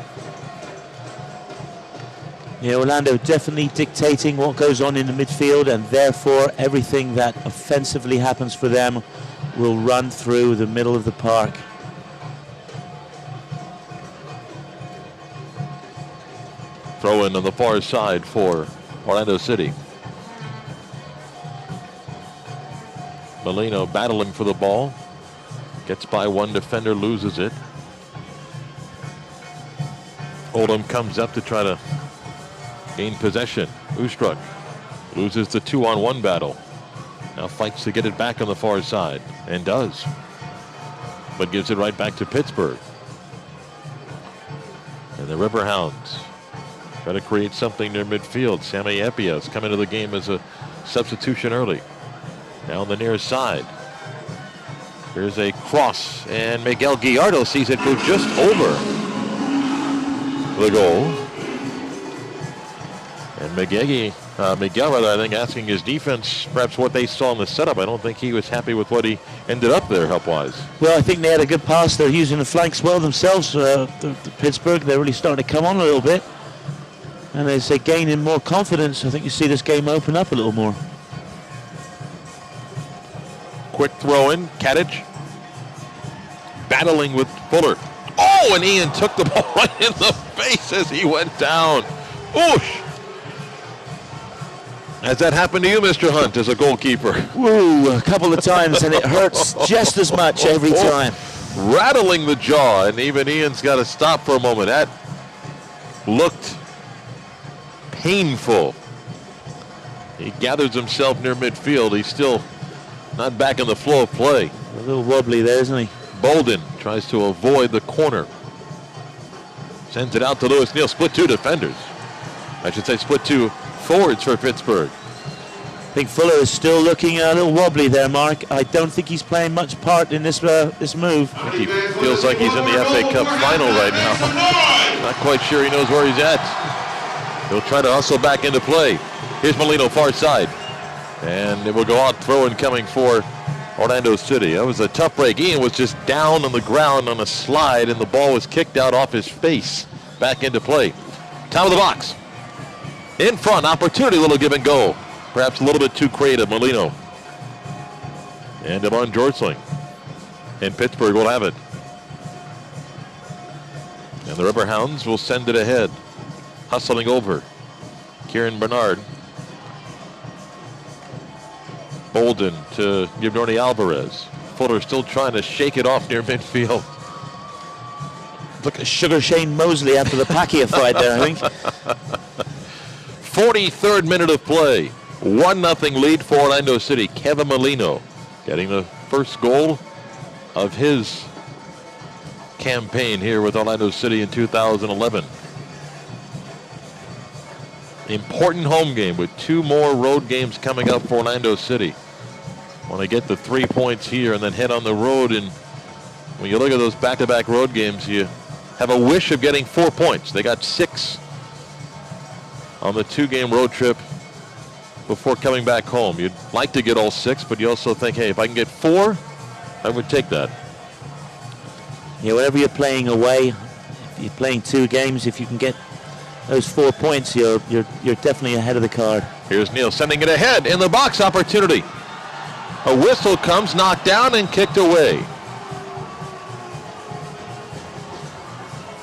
Yeah, Orlando definitely dictating what goes on in the midfield, and therefore everything that offensively happens for them will run through the middle of the park. Throw in on the far side for Orlando City. Molino battling for the ball. Gets by one defender, loses it. Oldham comes up to try to gain possession. Ustruck loses the 2-on-1 battle. Now fights to get it back on the far side, and does. But gives it right back to Pittsburgh. And the Riverhounds try to create something near midfield. Sammy Epias come into the game as a substitution early. Now on the near side. Here's a cross, and Miguel Gallardo sees it go just over the goal. And Miguel, I think, asking his defense perhaps what they saw in the setup. I don't think he was happy with what he ended up there help-wise. Well, I think they had a good pass. They're using the flanks well themselves. The Pittsburgh, they're really starting to come on a little bit. And as they gain in more confidence, I think you see this game open up a little more. Quick throw in, Kadich battling with Fuller. Oh, and Ian took the ball right in the face as he went down. Oosh! Has that happened to you, Mr. Hunt, as a goalkeeper? Woo, a couple of times, and it hurts just as much every time. Rattling the jaw, and even Ian's got to stop for a moment. That looked painful. He gathers himself near midfield. He's still not back in the flow of play. A little wobbly there, isn't he? Bolden tries to avoid the corner. Sends it out to Lewis Neal. Split 2 defenders. I should say split 2 forwards for Pittsburgh. I think Fuller is still looking a little wobbly there, Mark. I don't think he's playing much part in this move. I think he feels like he's in the FA Cup final right now. Not quite sure he knows where he's at. He'll try to hustle back into play. Here's Molino, far side. And it will go out, throw-in coming for Orlando City. That was a tough break. Ian was just down on the ground on a slide, and the ball was kicked out off his face. Back into play. Top of the box. In front, opportunity, little give and go. Perhaps a little bit too creative, Molino. And Devon Jortsling. And Pittsburgh will have it. And the Riverhounds will send it ahead. Hustling over. Kieran Bernard. Bolden to Gibnorny Alvarez. Fuller still trying to shake it off near midfield. Look at Sugar Shane Mosley after the Pacquiao fight there, I think. 43rd minute of play. 1-0 lead for Orlando City. Kevin Molino getting the first goal of his campaign here with Orlando City in 2011. Important home game with 2 more road games coming up for Orlando City. Want to get the 3 points here and then head on the road. And when you look at those back-to-back road games, you have a wish of getting 4 points. They got 6 on the 2-game road trip before coming back home. You'd like to get all 6, but you also think, hey, if I can get 4, I would take that. Yeah, whenever you're playing away, if you're playing 2 games, if you can get those 4 points, you're definitely ahead of the card. Here's Neal sending it ahead in the box. Opportunity. A whistle comes, knocked down and kicked away.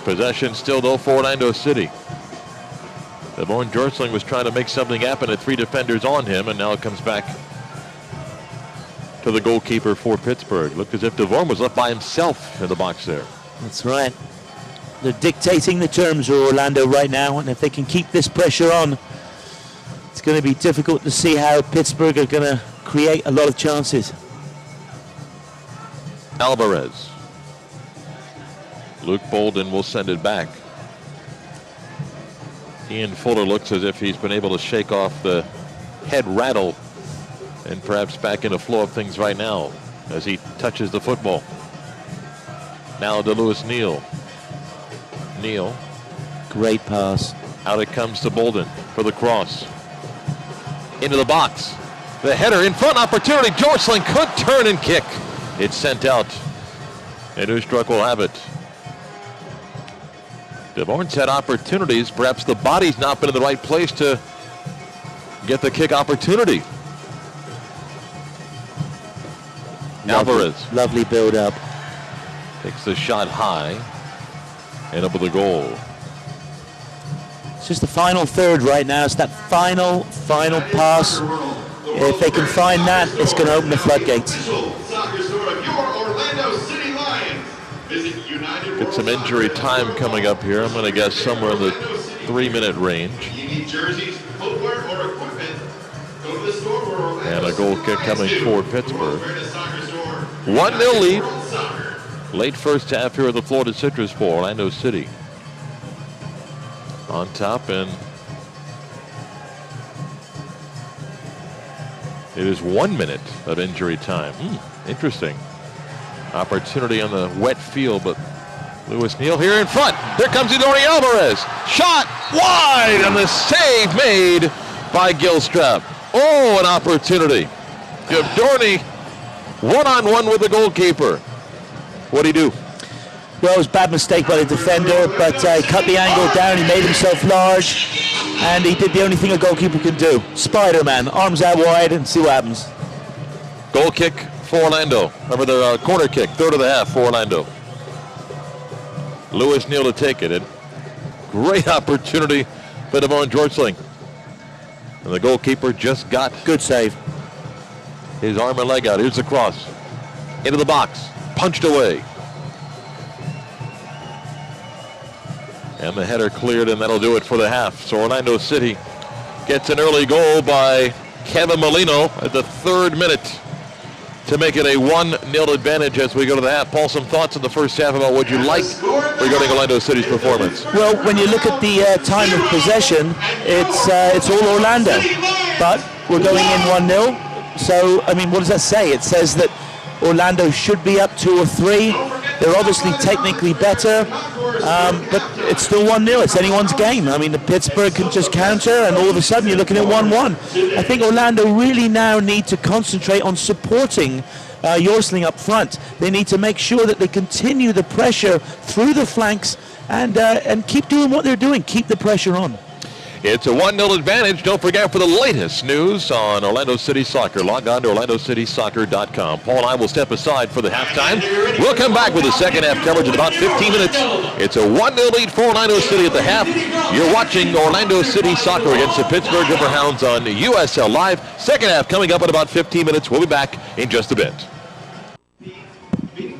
Possession still though for Orlando City. Devon Jorsling was trying to make something happen at 3 defenders on him, and now it comes back to the goalkeeper for Pittsburgh. Looked as if Devon was left by himself in the box there. That's right. They're dictating the terms of Orlando right now, and if they can keep this pressure on, it's going to be difficult to see how Pittsburgh are going to create a lot of chances. Alvarez. Luke Bolden will send it back. Ian Fuller looks as if he's been able to shake off the head rattle and perhaps back in the flow of things right now as he touches the football. Now to Lewis Neal. Neal. Great pass. Out it comes to Bolden for the cross. Into the box. The header in front, opportunity. Jorsling could turn and kick. It's sent out. And Ustruck will have it. DeVorn's had opportunities. Perhaps the body's not been in the right place to get the kick opportunity. Alvarez. Lovely build up. Takes the shot high and up with the goal. It's just the final third right now. It's that final pass. If they can find that, it's going to open the floodgates. Get some injury time coming up here. I'm going to guess somewhere in the 3-minute range. And a goal kick coming for Pittsburgh. 1-0 lead. Late first half here at the Florida Citrus for Orlando City. On top, and it is 1 minute of injury time. Interesting. Opportunity on the wet field, but Lewis Neal here in front. There comes Gibnorny Alvarez. Shot wide, and the save made by Gilstrap. Oh, an opportunity. Gibnorny one-on-one with the goalkeeper. What'd he do? Well, it was a bad mistake by the defender, but he cut the angle down, he made himself large, and he did the only thing a goalkeeper can do. Spider-Man, arms out wide, and see what happens. Goal kick for Orlando. Remember the corner kick, third of the half for Orlando. Lewis Neal to take it. And great opportunity for Devon Jorsling. And the goalkeeper just got good save. His arm and leg out. Here's the cross. Into the box. Punched away. And the header cleared, and that'll do it for the half. So Orlando City gets an early goal by Kevin Molino at the 3rd minute to make it a 1-0 advantage as we go to the half. Paul, some thoughts in the first half about what you like regarding Orlando City's performance? Well, when you look at the time of possession, it's all Orlando. But we're going in 1-0. So, I mean, what does that say? It says that Orlando should be up 2 or 3. They're obviously technically better, but it's still 1-0. It's anyone's game. I mean, the Pittsburgh can just counter, and all of a sudden you're looking at 1-1. I think Orlando really now need to concentrate on supporting Jorsling up front. They need to make sure that they continue the pressure through the flanks and keep doing what they're doing. Keep the pressure on. It's a 1-0 advantage. Don't forget, for the latest news on Orlando City Soccer, log on to OrlandoCitySoccer.com. Paul and I will step aside for the halftime. We'll come back with the second half coverage in about 15 minutes. It's a 1-0 lead for Orlando City at the half. You're watching Orlando City Soccer against the Pittsburgh Riverhounds on USL Live. Second half coming up in about 15 minutes. We'll be back in just a bit.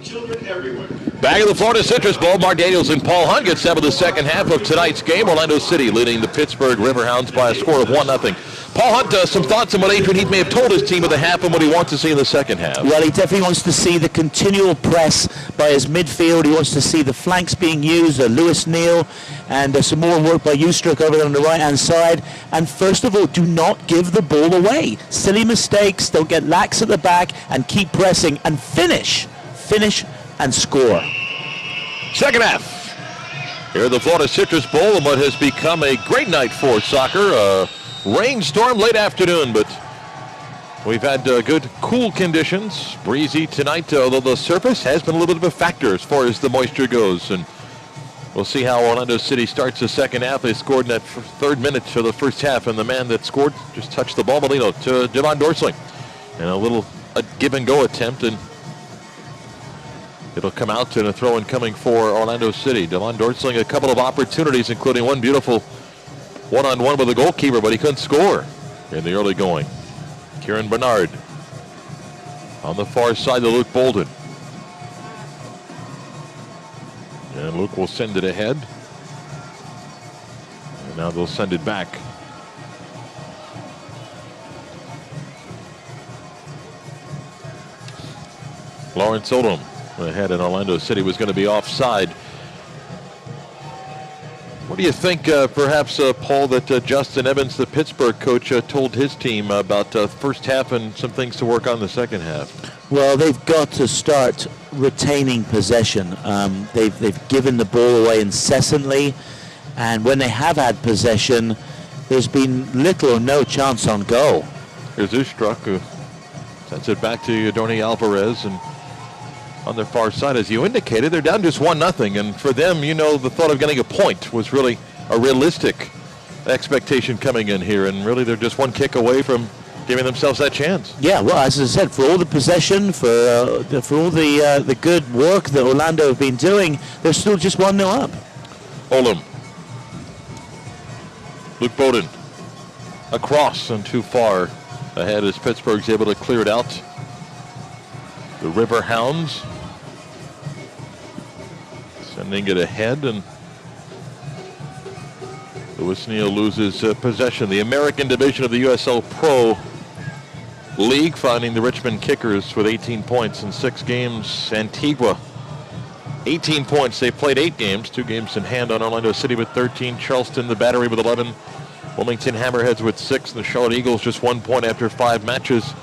Children everywhere. Back in the Florida Citrus Bowl, Mark Daniels and Paul Hunt get set with the second half of tonight's game. Orlando City leading the Pittsburgh Riverhounds by a score of 1-0. Paul Hunt, some thoughts on what Adrian Heath may have told his team at the half and what he wants to see in the second half. Well, he definitely wants to see the continual press by his midfield. He wants to see the flanks being used, Lewis Neal, and some more work by Ustruck over there on the right-hand side. And first of all, do not give the ball away. Silly mistakes, don't get lax at the back, and keep pressing and finish and score. Second half. Here at the Florida Citrus Bowl, and what has become a great night for soccer. A rainstorm late afternoon, but we've had good cool conditions. Breezy tonight, although the surface has been a little bit of a factor as far as the moisture goes. And we'll see how Orlando City starts the second half. They scored in that third minute of the first half, and the man that scored just touched the ball, Molino, to Devon Dorsling. And a give-and-go attempt, and it'll come out to a throw-in coming for Orlando City. Devon Dorsling, a couple of opportunities, including one beautiful one-on-one with the goalkeeper, but he couldn't score in the early going. Kieran Bernard on the far side to Luke Bolden. And Luke will send it ahead. And now they'll send it back. Lawrence Odom ahead, in Orlando City was going to be offside. What do you think, perhaps, Paul, that Justin Evans, the Pittsburgh coach, told his team about first half and some things to work on the second half? Well, they've got to start retaining possession. They've given the ball away incessantly, and when they have had possession, there's been little or no chance on goal. Here's Ustruck, who sends it back to Yadorni Alvarez, and on their far side, as you indicated, they're down just 1-0, and for them, the thought of getting a point was really a realistic expectation coming in here, and really they're just one kick away from giving themselves that chance. Yeah, well, as I said, for all the possession, for all the good work that Orlando have been doing, they're still just 1-0 up. Olam. Luke Bowden. Across and too far ahead as Pittsburgh's able to clear it out. The Riverhounds sending it ahead, and Lewis Neal loses possession. The American division of the USL Pro League finding the Richmond Kickers with 18 points in 6 games. Antigua, 18 points. They played 8 games, 2 games in hand on Orlando City with 13. Charleston, the Battery with 11. Wilmington Hammerheads with 6. And the Charlotte Eagles just 1 point after 5 matches.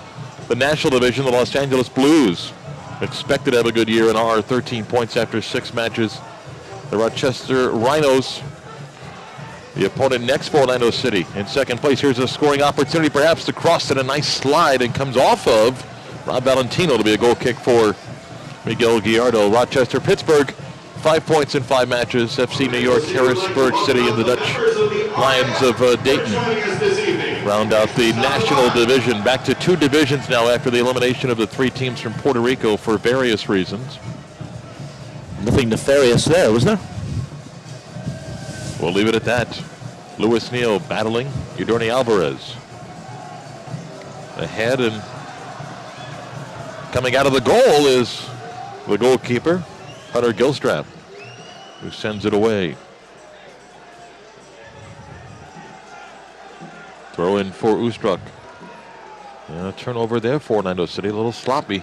The National Division, the Los Angeles Blues, expected to have a good year and are 13 points after 6 matches. The Rochester Rhinos, the opponent next for Orlando City, in second place. Here's a scoring opportunity, perhaps to cross it, a nice slide, and comes off of Rob Valentino to be a goal kick for Miguel Gallardo. Rochester, Pittsburgh, 5 points in 5 matches. FC New York, Harrisburg City, and the Dutch Lions of Dayton round out the National Division. Back to 2 divisions now after the elimination of the 3 teams from Puerto Rico for various reasons. Nothing nefarious there, was there? We'll leave it at that. Lewis Neal battling Yadorni Alvarez. Ahead, and coming out of the goal is the goalkeeper, Hunter Gilstrap, who sends it away. Throw in for Ustruck. Turnover there for Orlando City, a little sloppy.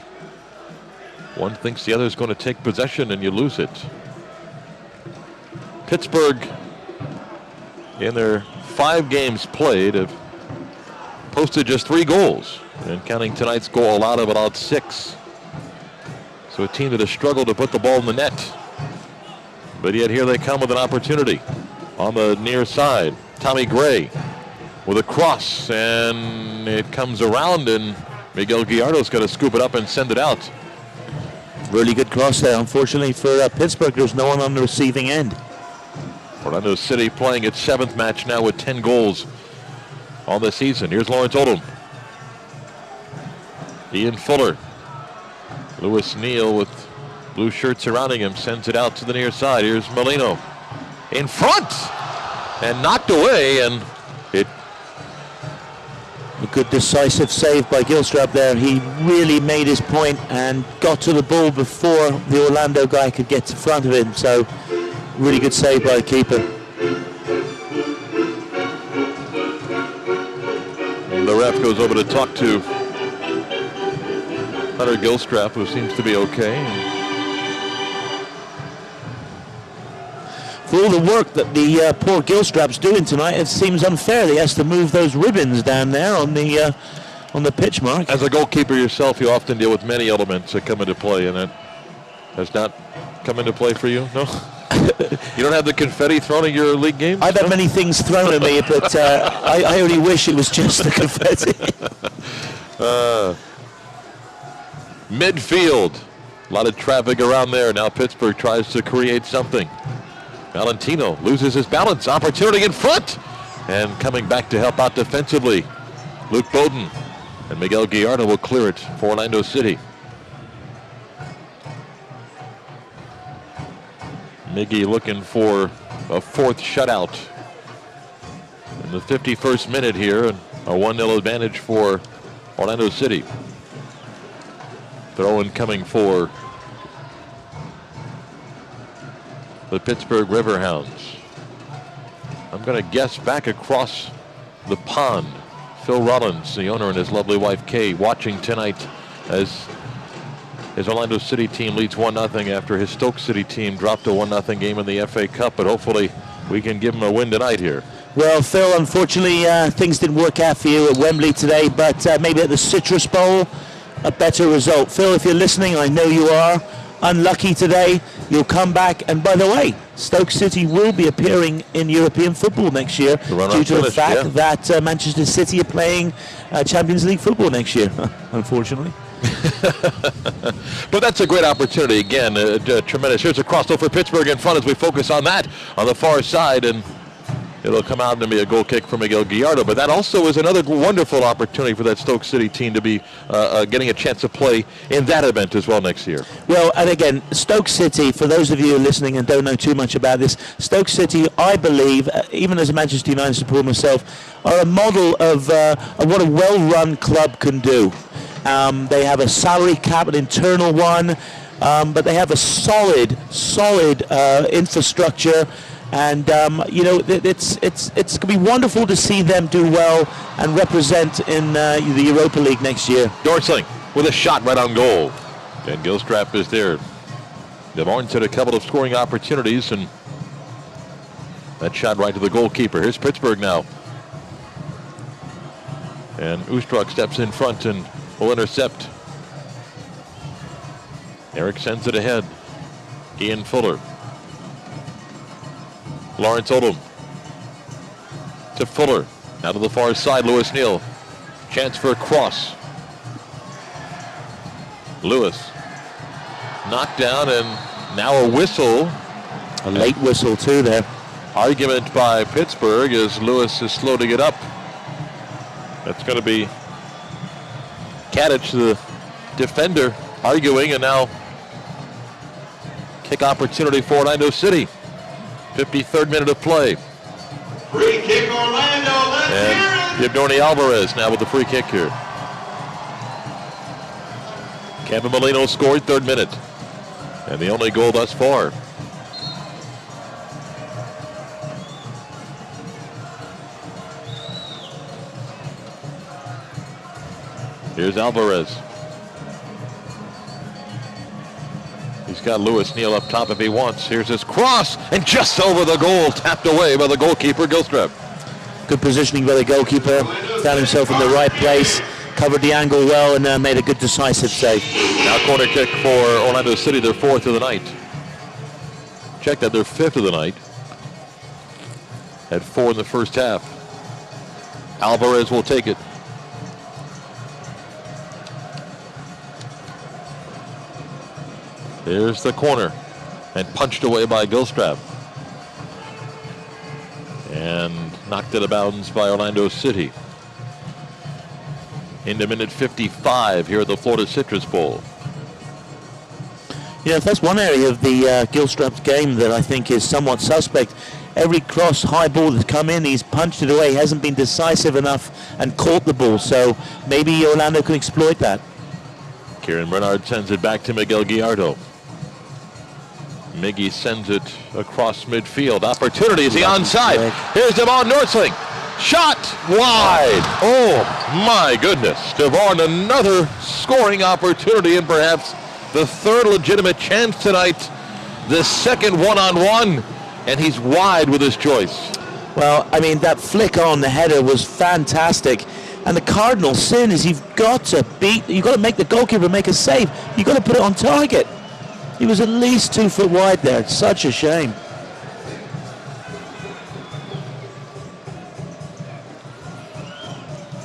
One thinks the other is going to take possession, and you lose it. Pittsburgh, in their 5 games played, have posted just 3 goals, and counting tonight's goal allowed 6. So a team that has struggled to put the ball in the net. But yet here they come with an opportunity on the near side. Tommy Gray with a cross, and it comes around, and Miguel Gallardo's got to scoop it up and send it out. Really good cross there. Unfortunately for Pittsburgh, there's no one on the receiving end. Orlando City playing its 7th match now with 10 goals on the season. Here's Lawrence Odom. Ian Fuller. Lewis Neal with blue shirt surrounding him sends it out to the near side. Here's Molino in front and knocked away, and it. A good decisive save by Gilstrap there. He really made his point and got to the ball before the Orlando guy could get to front of him. So really good save by the keeper. And the ref goes over to talk to Hunter Gilstrap, who seems to be okay. For all the work that the poor Gilstrap's doing tonight, it seems unfair that he has to move those ribbons down there on the pitch, Mark. As a goalkeeper yourself, you often deal with many elements that come into play, and that has not come into play for you, no? You don't have the confetti thrown at your league games? I've had many things thrown at me, but I only wish it was just the confetti. Midfield. A lot of traffic around there. Now Pittsburgh tries to create something. Valentino loses his balance. Opportunity in front. And coming back to help out defensively, Luke Bowden. And Miguel Gallardo will clear it for Orlando City. Miggy looking for a 4th shutout in the 51st minute here, and a 1-0 advantage for Orlando City. Throw-in coming for the Pittsburgh Riverhounds. I'm going to guess back across the pond. Phil Rollins, the owner, and his lovely wife Kay, watching tonight as his Orlando City team leads 1-0 after his Stoke City team dropped a 1-0 game in the FA Cup, but hopefully we can give him a win tonight here. Well, Phil, unfortunately things didn't work out for you at Wembley today, but maybe at the Citrus Bowl, a better result. Phil, if you're listening, I know you are. Unlucky today, you'll come back. And by the way, Stoke City will be appearing in European football next year due to the fact that Manchester City are playing Champions League football next year, unfortunately. But that's a great opportunity again. Tremendous. Here's a crossover for Pittsburgh in front as we focus on that on the far side, and it'll come out and be a goal kick for Miguel Gallardo. But that also is another wonderful opportunity for that Stoke City team to be getting a chance to play in that event as well next year. Well, and again, Stoke City, for those of you listening and don't know too much about this, Stoke City, I believe, even as a Manchester United supporter myself, are a model of what a well-run club can do. They have a salary cap, an internal one, but they have a solid infrastructure. And you know, it's going to be wonderful to see them do well and represent in the Europa League next year. Dorsling with a shot right on goal, and Gilstrap is there. They've already had a couple of scoring opportunities, and that shot right to the goalkeeper. Here's Pittsburgh now, and Oostruck steps in front and will intercept. Eric sends it ahead. Ian Fuller. Lawrence Odom to Fuller. Now to the far side, Lewis Neal. Chance for a cross. Lewis knocked down, and now a whistle. A late whistle too there. Argument by Pittsburgh as Lewis is slow to get up. That's going to be Kadich, the defender, arguing, and now kick opportunity for Orlando City. 53rd minute of play. Free kick Orlando, let's hear it! Yabdorny Alvarez now with the free kick here. Kevin Molino scored, 3rd minute. And the only goal thus far. Here's Alvarez. He's got Lewis Neal up top if he wants. Here's his cross, and just over the goal, tapped away by the goalkeeper, Gilstrap. Good positioning by the goalkeeper. Found himself in the right place, covered the angle well, and made a good decisive save. Now corner kick for Orlando City, their 4th of the night. Check that, their 5th of the night. Had 4 in the first half. Alvarez will take it. There's the corner, and punched away by Gilstrap. Knocked out of bounds by Orlando City. Into minute 55 here at the Florida Citrus Bowl. Yeah, if that's one area of the Gilstrap's game that I think is somewhat suspect. Every cross high ball that's come in, he's punched it away. He hasn't been decisive enough and caught the ball. So maybe Orlando can exploit that. Kieran Bernard sends it back to Miguel Gallardo. Miggy sends it across midfield. Opportunity. Is he onside? Here's Devon Northling. Shot wide. Oh my goodness. Devon, another scoring opportunity and perhaps the third legitimate chance tonight. The second one-on-one, and he's wide with his choice. Well, I mean, that flick on the header was fantastic. And the cardinal sin is you've got to make the goalkeeper make a save. You've got to put it on target. He was at least 2 foot wide there. It's such a shame.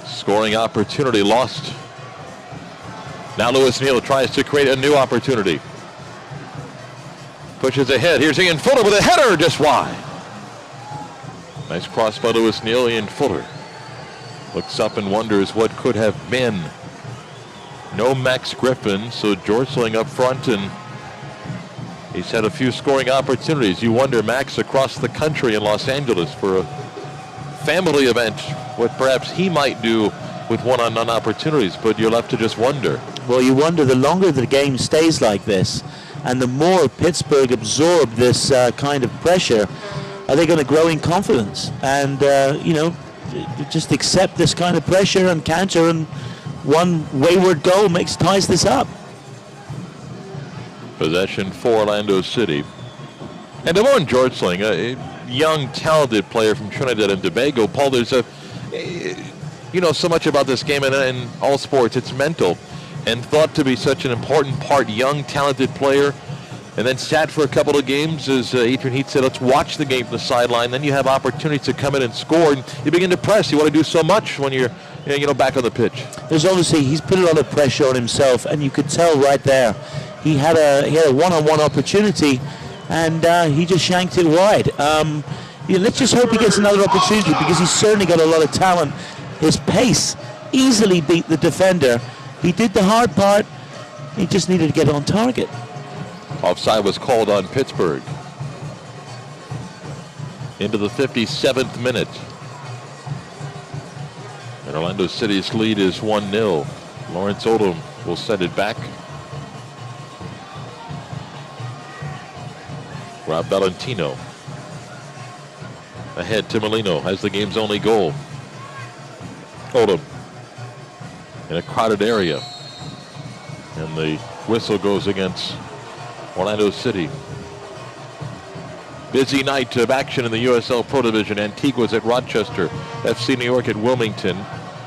Scoring opportunity lost. Now Lewis Neal tries to create a new opportunity. Pushes ahead. Here's Ian Fuller with a header just wide. Nice cross by Lewis Neal. Ian Fuller looks up and wonders what could have been. No Max Griffin, so Jortsling up front, and he's had a few scoring opportunities. You wonder, Max across the country in Los Angeles for a family event, what perhaps he might do with one-on-one opportunities, but you're left to just wonder. Well, you wonder the longer the game stays like this, and the more Pittsburgh absorb this kind of pressure, are they going to grow in confidence and, just accept this kind of pressure and counter, and one wayward goal ties this up. Possession for Orlando City. And Devon Jortsling, a young, talented player from Trinidad and Tobago. Paul, there's so much about this game and in all sports, it's mental. And thought to be such an important part, young, talented player. And then sat for a couple of games, as Adrian Heath said, let's watch the game from the sideline. Then you have opportunities to come in and score, and you begin to press. You want to do so much when you're back on the pitch. There's obviously, he's put a lot of pressure on himself, and you could tell right there. He had a one-on-one opportunity, and he just shanked it wide. Let's just hope he gets another opportunity, because he's certainly got a lot of talent. His pace easily beat the defender. He did the hard part. He just needed to get on target. Offside was called on Pittsburgh. Into the 57th minute. And Orlando City's lead is 1-0. Lawrence Odom will send it back. Rob Valentino ahead to Molino has the game's only goal. Odom in a crowded area. And the whistle goes against Orlando City. Busy night of action in the USL Pro Division. Antigua's at Rochester, FC New York at Wilmington,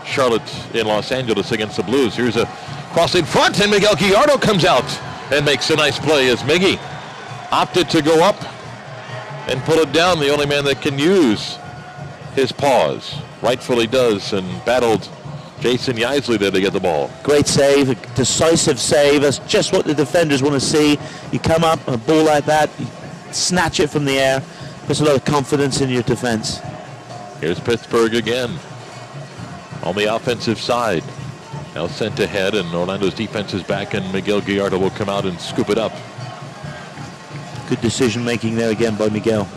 Charlotte in Los Angeles against the Blues. Here's a cross in front, and Miguel Gallardo comes out and makes a nice play as Miggy opted to go up and pull it down. The only man that can use his paws, rightfully does, and battled Jason Yaisley there to get the ball. Great save, a decisive save. That's just what the defenders want to see. You come up, a ball like that, you snatch it from the air. Puts a lot of confidence in your defense. Here's Pittsburgh again on the offensive side. Now sent ahead, and Orlando's defense is back, and Miguel Gallardo will come out and scoop it up. Good decision making there again by Miguel.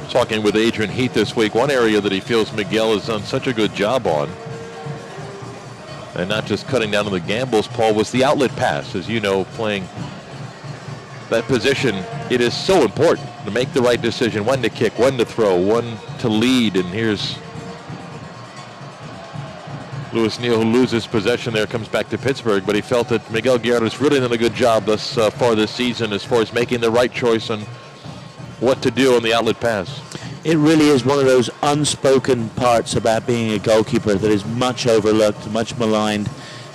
Talking with Adrian Heath this week, one area that he feels Miguel has done such a good job on, and not just cutting down on the gambles, Paul, was the outlet pass. As you know, playing that position, it is so important to make the right decision, when to kick, when to throw, when to lead. And here's Lewis Neal, who loses possession there, comes back to Pittsburgh, but he felt that Miguel Gallardo's really done a good job thus far this season as far as making the right choice on what to do on the outlet pass. It really is one of those unspoken parts about being a goalkeeper that is much overlooked, much maligned,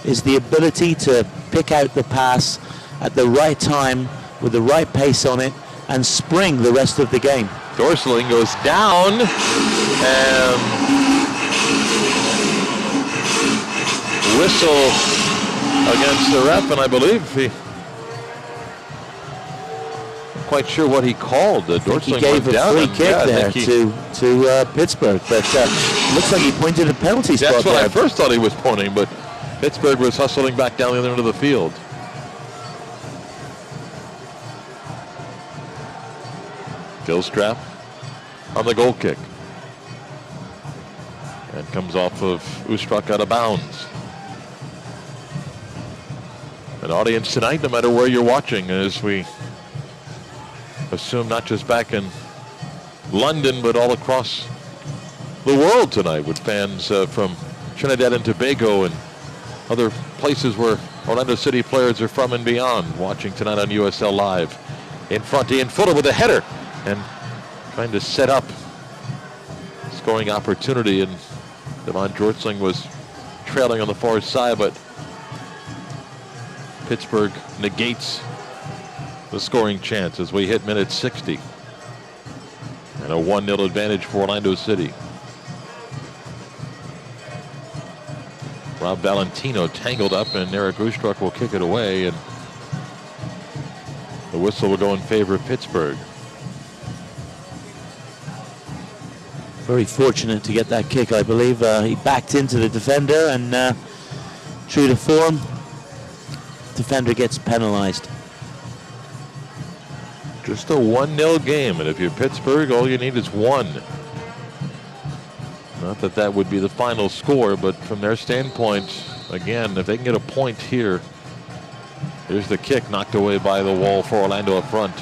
is the ability to pick out the pass at the right time with the right pace on it and spring the rest of the game. Dorsling goes down, and whistle against the ref, and I believe quite sure what he called. He gave a free kick there to Pittsburgh, but looks like he pointed a penalty spot. That's what there. I first thought he was pointing, but Pittsburgh was hustling back down the other end of the field. Gilstrap on the goal kick. And comes off of Ustruck out of bounds. An audience tonight, no matter where you're watching, as we assume not just back in London, but all across the world tonight, with fans from Trinidad and Tobago and other places where Orlando City players are from and beyond, watching tonight on USL Live. In front, Ian Fuller with a header and trying to set up scoring opportunity, and Devon Jortsling was trailing on the far side, but Pittsburgh negates the scoring chance as we hit minute 60. And a 1-0 advantage for Orlando City. Rob Valentino tangled up, and Eric Ustruck will kick it away, and the whistle will go in favor of Pittsburgh. Very fortunate to get that kick, I believe. He backed into the defender, and true to form, defender gets penalized. Just a 1-0 game, and if you're Pittsburgh, all you need is one. Not that that would be the final score, but from their standpoint, again, if they can get a point here, here's the kick knocked away by the wall for Orlando up front.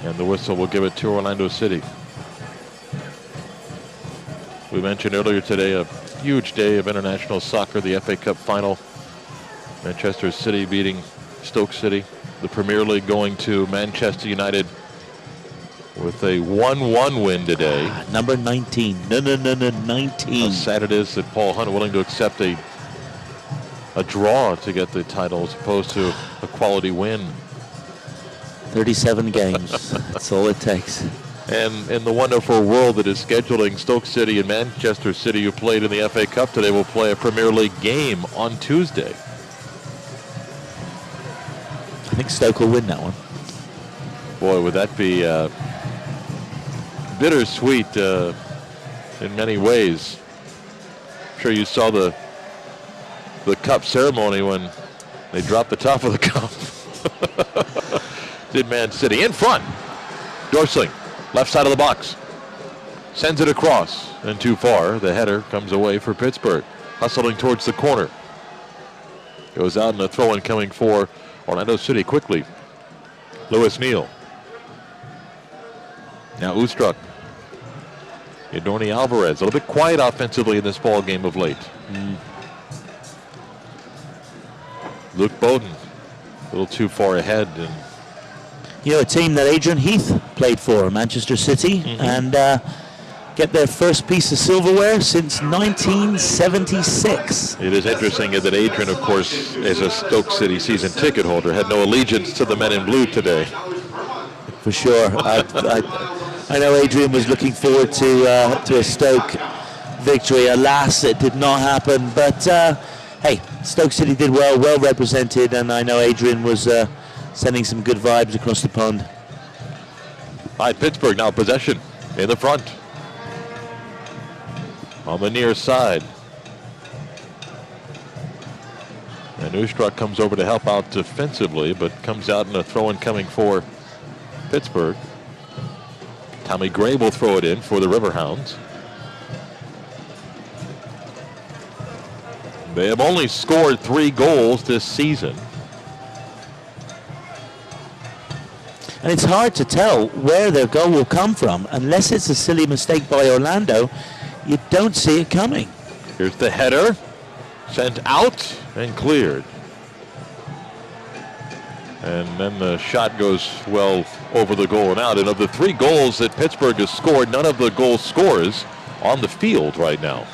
And the whistle will give it to Orlando City. We mentioned earlier today a huge day of international soccer, the FA Cup final. Manchester City beating Stoke City. The Premier League going to Manchester United with a 1-1 win today. Number 19. No, 19. How sad it is that Paul Hunt willing to accept a draw to get the title as opposed to a quality win. 37 games. That's all it takes. And in the wonderful world that is scheduling, Stoke City and Manchester City, who played in the FA Cup today, will play a Premier League game on Tuesday. I think Stoke will win that one. Boy, would that be bittersweet in many ways. I'm sure you saw the cup ceremony when they dropped the top of the cup. Did Man City in front. Dorsling, left side of the box. Sends it across and too far. The header comes away for Pittsburgh. Hustling towards the corner. Goes out, and a throw-in coming for Orlando City quickly. Lewis Neal. Now Ustruck. Edorni Alvarez. A little bit quiet offensively in this ball game of late. Luke Bowden. A little too far ahead. And you know, a team that Adrian Heath played for, Manchester City, and get their first piece of silverware since 1976. It is interesting that Adrian, of course, is a Stoke City season ticket holder, had no allegiance to the men in blue today. For sure. I know Adrian was looking forward to a Stoke victory. Alas, it did not happen. But, hey, Stoke City did well represented, and I know Adrian was sending some good vibes across the pond. All right, Pittsburgh now possession in the front. On the near side. And Ustruck comes over to help out defensively, but comes out in a throw-in coming for Pittsburgh. Tommy Gray will throw it in for the Riverhounds. They have only scored 3 goals this season. And it's hard to tell where their goal will come from. Unless it's a silly mistake by Orlando, you don't see it coming. Here's the header. Sent out and cleared. And then the shot goes well over the goal and out. And of the 3 goals that Pittsburgh has scored, none of the goal scorers on the field right now.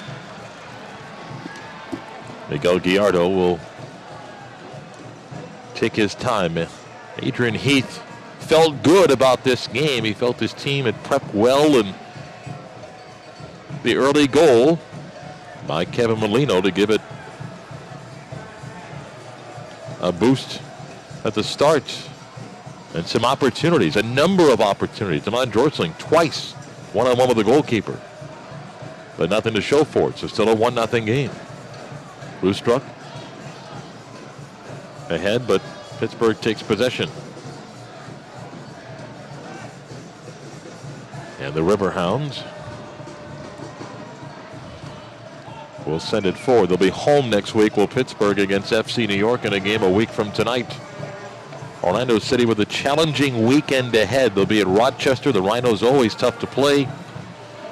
Miguel Gallardo will take his time. Adrian Heath felt good about this game. He felt his team had prepped well, and the early goal by Kevin Molino to give it a boost at the start. And some opportunities, a number of opportunities. Damon Jorsling twice one-on-one with the goalkeeper. But nothing to show for it, so still a 1-0 game. Lustruck ahead, but Pittsburgh takes possession. And the Riverhounds will send it forward. They'll be home next week, will Pittsburgh, against FC New York in a game a week from tonight. Orlando City with a challenging weekend ahead. They'll be at Rochester. The Rhinos always tough to play.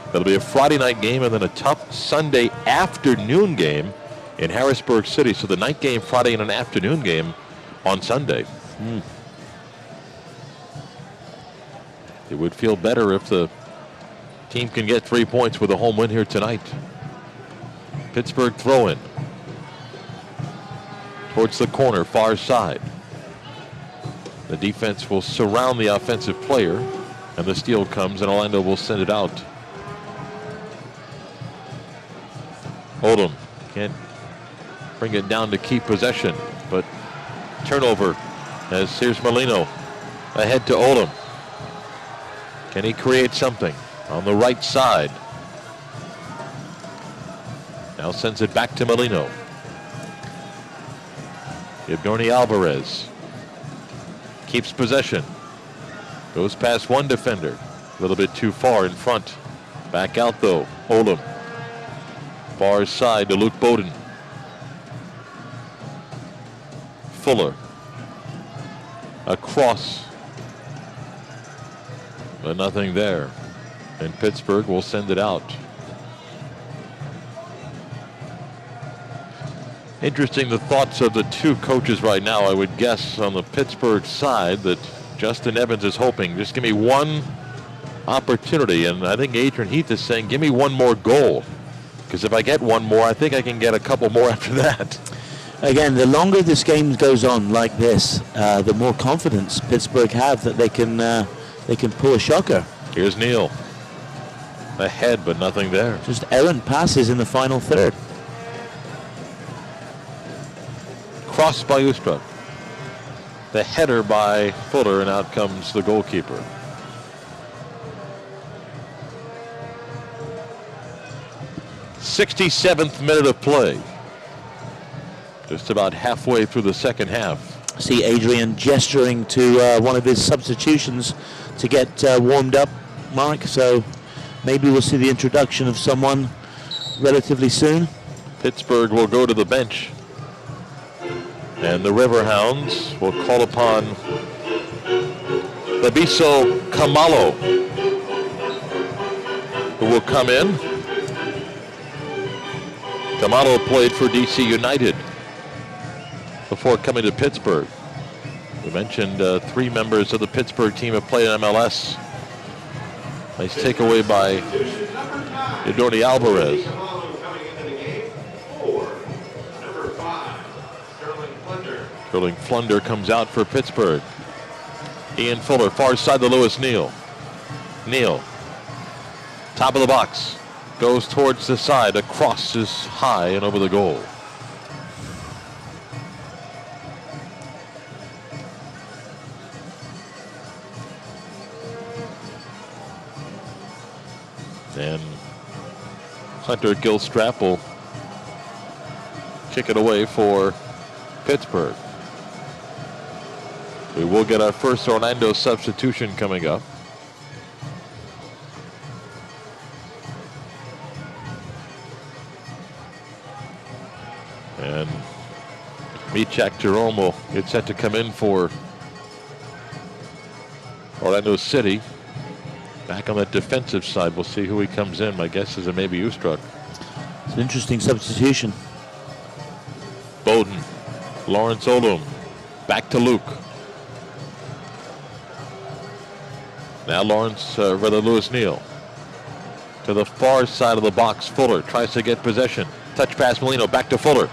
That'll be a Friday night game and then a tough Sunday afternoon game in Harrisburg City. So the night game Friday and an afternoon game on Sunday. It would feel better if the team can get 3 points with a home win here tonight. Pittsburgh throw in towards the corner, far side. The defense will surround the offensive player, and the steal comes, and Orlando will send it out. Oldham can't bring it down to keep possession, but turnover as here's Molino ahead to Oldham. Can he create something on the right side? Now sends it back to Molino. Ibnorni Alvarez keeps possession. Goes past one defender. A little bit too far in front. Back out though. Oldham. Far side to Luke Bowden. Fuller. Across. But nothing there. And Pittsburgh will send it out. Interesting the thoughts of the two coaches right now. I would guess on the Pittsburgh side that Justin Evans is hoping, just give me one opportunity. And I think Adrian Heath is saying, give me one more goal. Because if I get one more, I think I can get a couple more after that. Again, the longer this game goes on like this, the more confidence Pittsburgh have that they can pull a shocker. Here's Neal. Ahead, but nothing there. Just errant passes in the final third. Cross by Ustrup. The header by Fuller, and out comes the goalkeeper. '67th minute of play. Just about halfway through the second half. See Adrian gesturing to one of his substitutions to get warmed up, Mark. So maybe we'll see the introduction of someone relatively soon. Pittsburgh will go to the bench. And the Riverhounds will call upon Labiso Kamalo, who will come in. Kamalo played for DC United before coming to Pittsburgh. We mentioned 3 members of the Pittsburgh team have played in MLS. Nice takeaway by Ibnorni Alvarez. Sterling Flunder comes out for Pittsburgh. Ian Fuller, far side to Lewis Neal. Neal, top of the box, goes towards the side. Across is high and over the goal. And Hunter Gilstrap will kick it away for Pittsburgh. We will get our first Orlando substitution coming up. And Michak Jerome will get set to come in for Orlando City. Back on that defensive side, we'll see who he comes in. My guess is it may be Ustruck. It's an interesting substitution. Bowden, Lawrence Oldham, back to Luke. Now Lewis Neal. To the far side of the box, Fuller tries to get possession. Touch pass Molino, back to Fuller.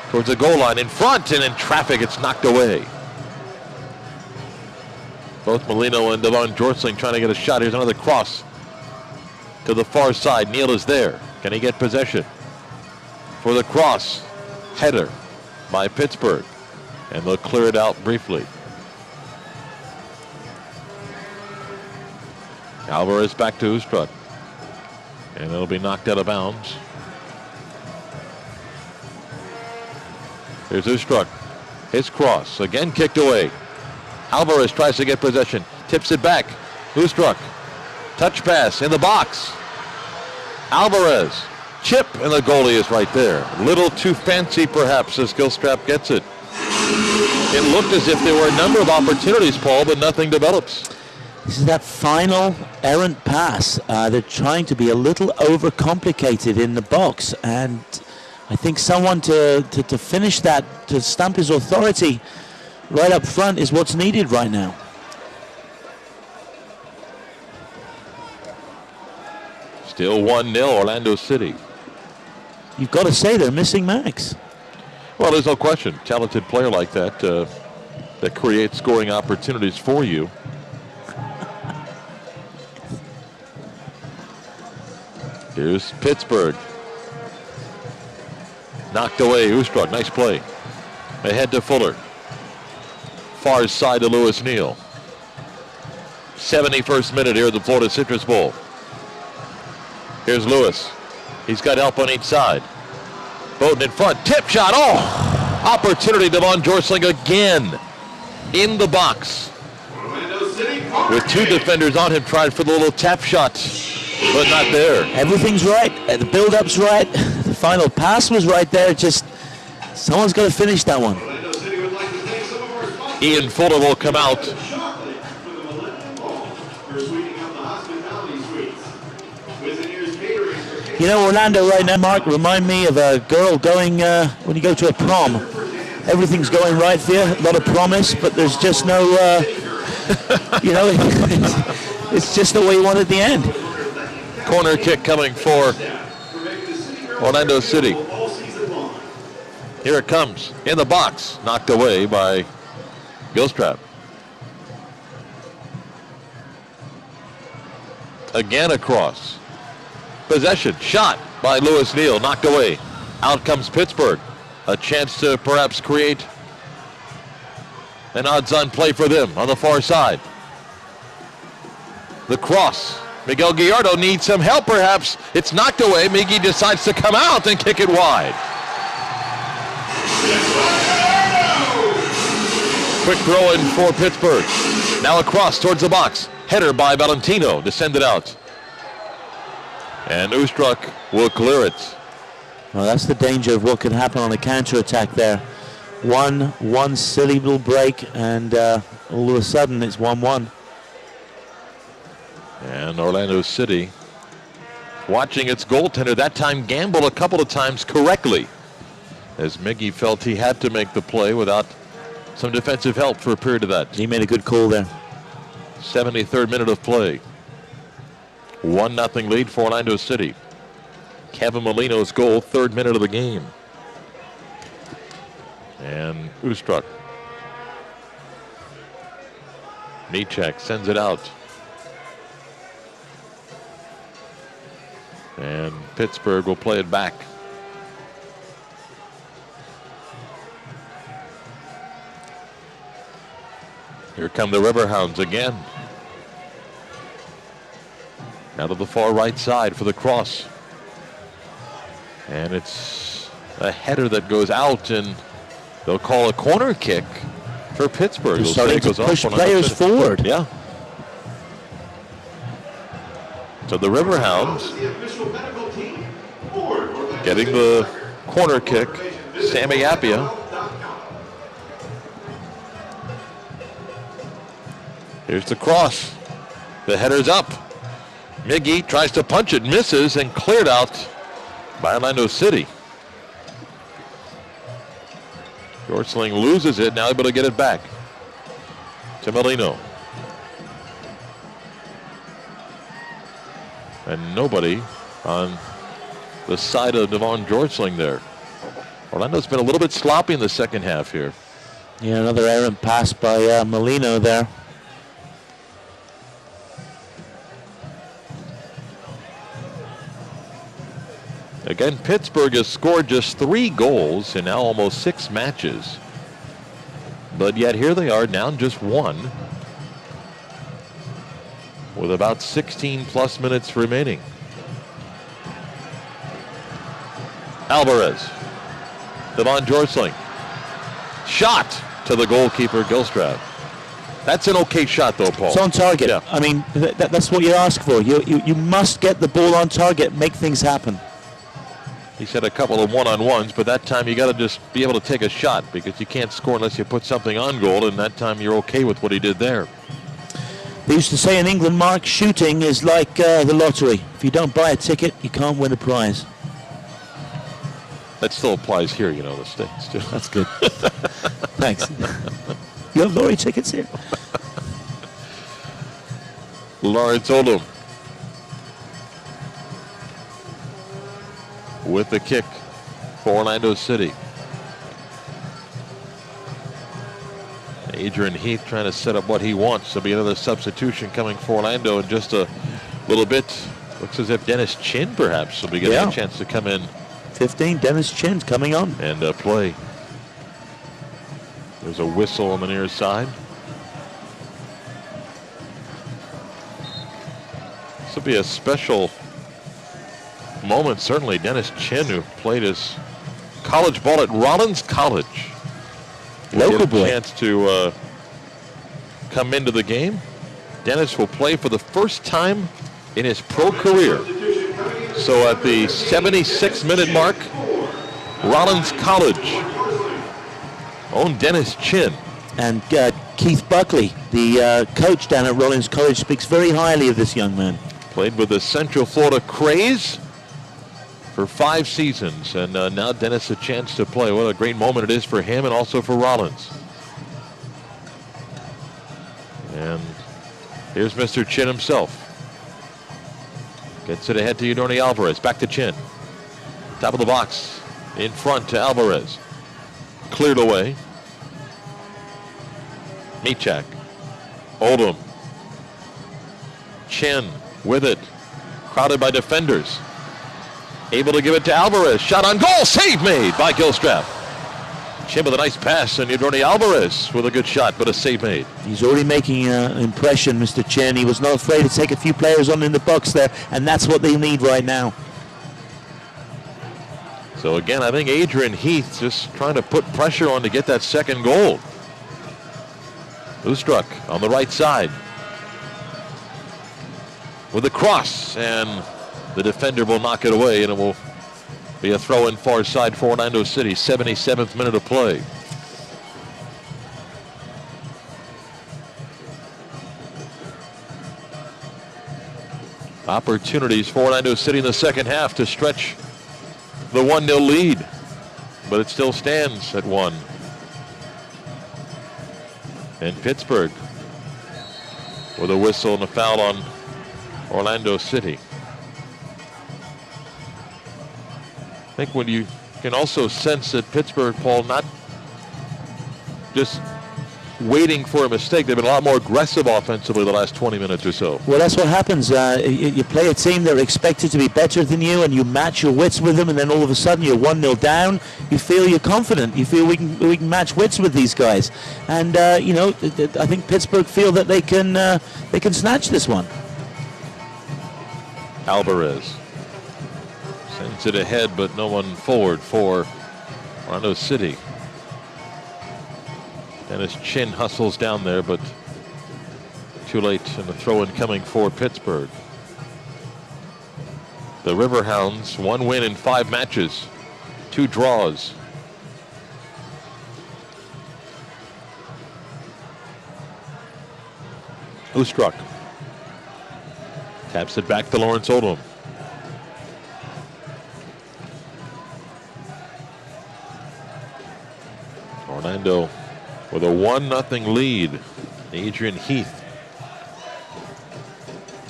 Towards the goal line, in front, and in traffic, it's knocked away. Both Molino and Damon Jorsling trying to get a shot. Here's another cross to the far side. Neal is there. Can he get possession? For the cross. Header by Pittsburgh. And they'll clear it out briefly. Alvarez back to Ustruck. And it'll be knocked out of bounds. Here's Ustruck. His cross. Again kicked away. Alvarez tries to get possession. Tips it back. Ustruck. Touch pass in the box. Alvarez. Chip, and the goalie is right there. A little too fancy, perhaps, as Gilstrap gets it. It looked as if there were a number of opportunities, Paul, but nothing develops. This is that final errant pass. They're trying to be a little overcomplicated in the box, and I think someone to finish that, to stamp his authority right up front is what's needed right now. Still 1-0 Orlando City. You've got to say they're missing Max. Well, there's no question. Talented player like that that creates scoring opportunities for you. Here's Pittsburgh. Knocked away. Ustruck. Nice play. Ahead to Fuller. Far side to Lewis Neal. 71st minute here at the Florida Citrus Bowl. Here's Lewis. He's got help on each side. Bowden in front. Tip shot. Oh! Opportunity. Devon Jorsling again in the box. With two defenders on him, tried for the little tap shot, but not there. Everything's right. The build-up's right. The final pass was right there. Just someone's got to finish that one. Ian Fuller will come out. You know, Orlando right now, Mark, remind me of a girl going, when you go to a prom. Everything's going right for you, a lot of promise, but there's just no, you know, it's just the way you want it at the end. Corner kick coming for Orlando City. Here it comes, in the box, knocked away by Gilstrap. Again across. Possession, shot by Lewis Neal, knocked away. Out comes Pittsburgh. A chance to perhaps create an odds-on play for them on the far side. The cross. Miguel Gallardo needs some help perhaps. It's knocked away. Miggy decides to come out and kick it wide. Quick throw in for Pittsburgh. Now across towards the box. Header by Valentino, descended out. And Ustruck will clear it. Well, that's the danger of what could happen on a counter-attack there. One silly little break, and all of a sudden it's 1-1. And Orlando City watching its goaltender that time gamble a couple of times correctly, as Miggy felt he had to make the play without some defensive help for a period of that. He made a good call there. 73rd minute of play. 1-0 lead for Orlando City. Kevin Molino's goal, 3rd minute of the game. And Ustruck. Necek sends it out. And Pittsburgh will play it back. Here come the Riverhounds again. Out of the far right side for the cross. And it's a header that goes out, and they'll call a corner kick for Pittsburgh. They're starting to push players forward. Yeah. So the Riverhounds getting the corner kick. Sammy Appia. Here's the cross. The header's up. Miggy tries to punch it, misses, and cleared out by Orlando City. Jorsling loses it, now able to get it back to Molino. And nobody on the side of Devon Jorsling there. Orlando's been a little bit sloppy in the second half here. Yeah, another errant pass by Molino there. Again, Pittsburgh has scored just 3 goals in now almost 6 matches. But yet here they are down just 1 with about 16 plus minutes remaining. Alvarez. Devon Jorsling. Shot to the goalkeeper, Gilstrap. That's an okay shot, though, Paul. It's on target. Yeah. I mean, that's what you ask for. You must get the ball on target, make things happen. He's had a couple of one-on-ones, but that time you got to just be able to take a shot because you can't score unless you put something on goal, and that time you're okay with what he did there. They used to say in England, Mark, shooting is like the lottery. If you don't buy a ticket, you can't win a prize. That still applies here, you know, the States, too. That's good. Thanks. You have lottery tickets here? Lawrence Oldham with the kick for Orlando City. Adrian Heath trying to set up what he wants. There'll be another substitution coming for Orlando in just a little bit. Looks as if Dennis Chin perhaps will be getting a chance to come in. 15, Dennis Chin's coming on. And play. There's a whistle on the near side. This will be a special moment, certainly. Dennis Chin, who played his college ball at Rollins College. Local boy. Chance to come into the game. Dennis will play for the first time in his pro career. So at the 76-minute mark, Rollins College own Dennis Chin. And Keith Buckley, the coach down at Rollins College, speaks very highly of this young man. Played with the Central Florida Craze for 5 seasons, and now Dennis a chance to play. What a great moment it is for him and also for Rollins. And here's Mr. Chin himself. Gets it ahead to Yudorni Alvarez. Back to Chin. Top of the box. In front to Alvarez. Cleared away. Michak. Oldham. Chin with it. Crowded by defenders. Able to give it to Alvarez. Shot on goal. Save made by Gilstrap. Chin with a nice pass, and Yudorni Alvarez with a good shot, but a save made. He's already making an impression, Mr. Chin. He was not afraid to take a few players on in the box there, and that's what they need right now. So again, I think Adrian Heath just trying to put pressure on to get that second goal. Ustruck on the right side with a cross, and the defender will knock it away, and it will be a throw in far side for Orlando City. 77th minute of play. Opportunities for Orlando City in the second half to stretch the 1-0 lead, but it still stands at 1. And Pittsburgh with a whistle and a foul on Orlando City. I think when you can also sense that Pittsburgh, Paul, not just waiting for a mistake. They've been a lot more aggressive offensively the last 20 minutes or so. Well, that's what happens. You play a team that are expected to be better than you, and you match your wits with them, and then all of a sudden you're 1-0 down. You feel you're confident. You feel we can match wits with these guys. And, you know, I think Pittsburgh feel that they can snatch this one. Alvarez sends it ahead, but no one forward for Orlando City. Dennis Chin hustles down there, but too late, and the throw-in coming for Pittsburgh. The Riverhounds, 1 win in 5 matches, 2 draws. Ustruck taps it back to Lawrence Oldham. Orlando with a 1-0 lead. Adrian Heath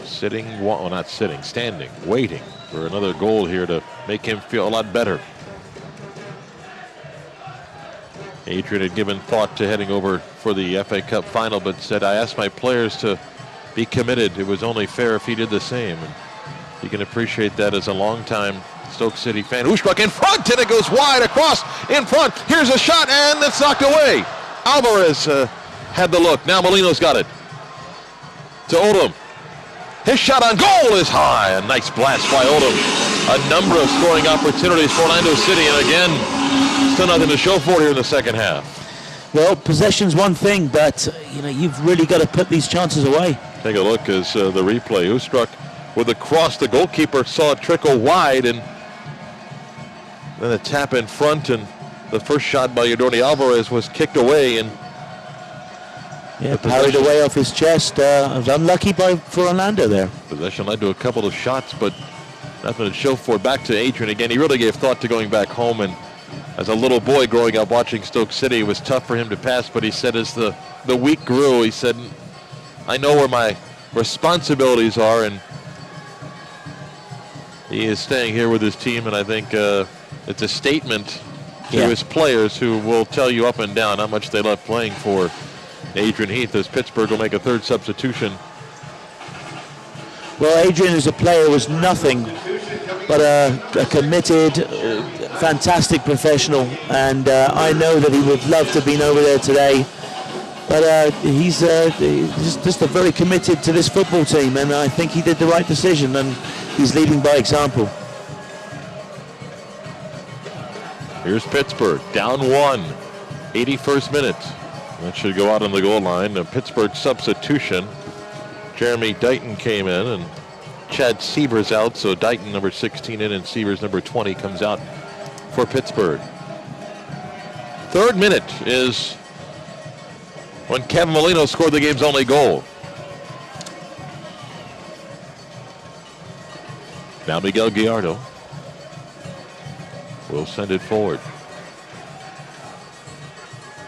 standing, waiting for another goal here to make him feel a lot better. Adrian had given thought to heading over for the FA Cup final, but said, I asked my players to be committed. It was only fair if he did the same. And you can appreciate that as a longtime Stoke City fan who struck in front, and it goes wide across in front. Here's a shot, and it's knocked away. Alvarez had the look. Now Molino's got it. To Odom. His shot on goal is high. A nice blast by Odom. A number of scoring opportunities for Orlando City, and again, still nothing to show for here in the second half. Well, possession's one thing, but you've really got to put these chances away. Take a look as the replay. Who struck with a cross? The goalkeeper saw it trickle wide, and then a tap in front, and the first shot by Yadorni Alvarez was kicked away, and parried away off his chest. Unlucky for Orlando there. Possession led to a couple of shots, but nothing to show for it. Back to Adrian again. He really gave thought to going back home, and as a little boy growing up watching Stoke City, it was tough for him to pass, but he said as the week grew, he said, I know where my responsibilities are, and he is staying here with his team, and I think it's a statement to his players, who will tell you up and down how much they love playing for Adrian Heath, as Pittsburgh will make a third substitution. Well, Adrian as a player was nothing but a committed, fantastic professional, and I know that he would love to have been over there today. But he's just very committed to this football team, and I think he did the right decision, and he's leading by example. Here's Pittsburgh, down 1, 81st minute. That should go out on the goal line. A Pittsburgh substitution. Jeremy Dighton came in, and Chad Sievers out, so Dighton, number 16, in, and Sievers, number 20, comes out for Pittsburgh. Third minute is when Kevin Molino scored the game's only goal. Now Miguel Gallardo will send it forward.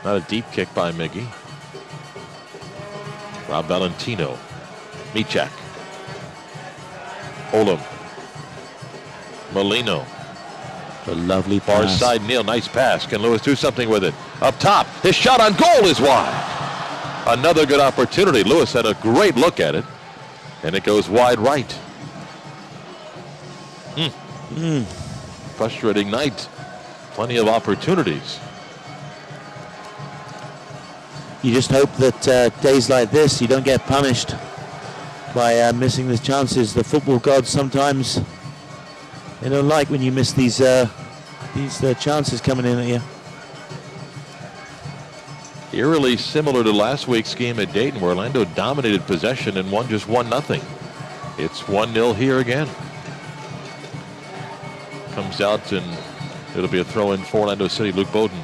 Not a deep kick by Miggy. Rob Valentino. Michak. Olem. Molino. A lovely Far pass. side Neal, nice pass. Can Lewis do something with it? Up top, his shot on goal is wide. Another good opportunity. Lewis had a great look at it, and it goes wide right. Frustrating night. Plenty of opportunities. You just hope that days like this you don't get punished by missing the chances. The football gods sometimes, they don't like when you miss these chances coming in at you. Eerily similar to last week's game at Dayton, where Orlando dominated possession and won just 1-0. It's 1-0 here again. Comes out, and it'll be a throw-in for Orlando City. Luke Bowden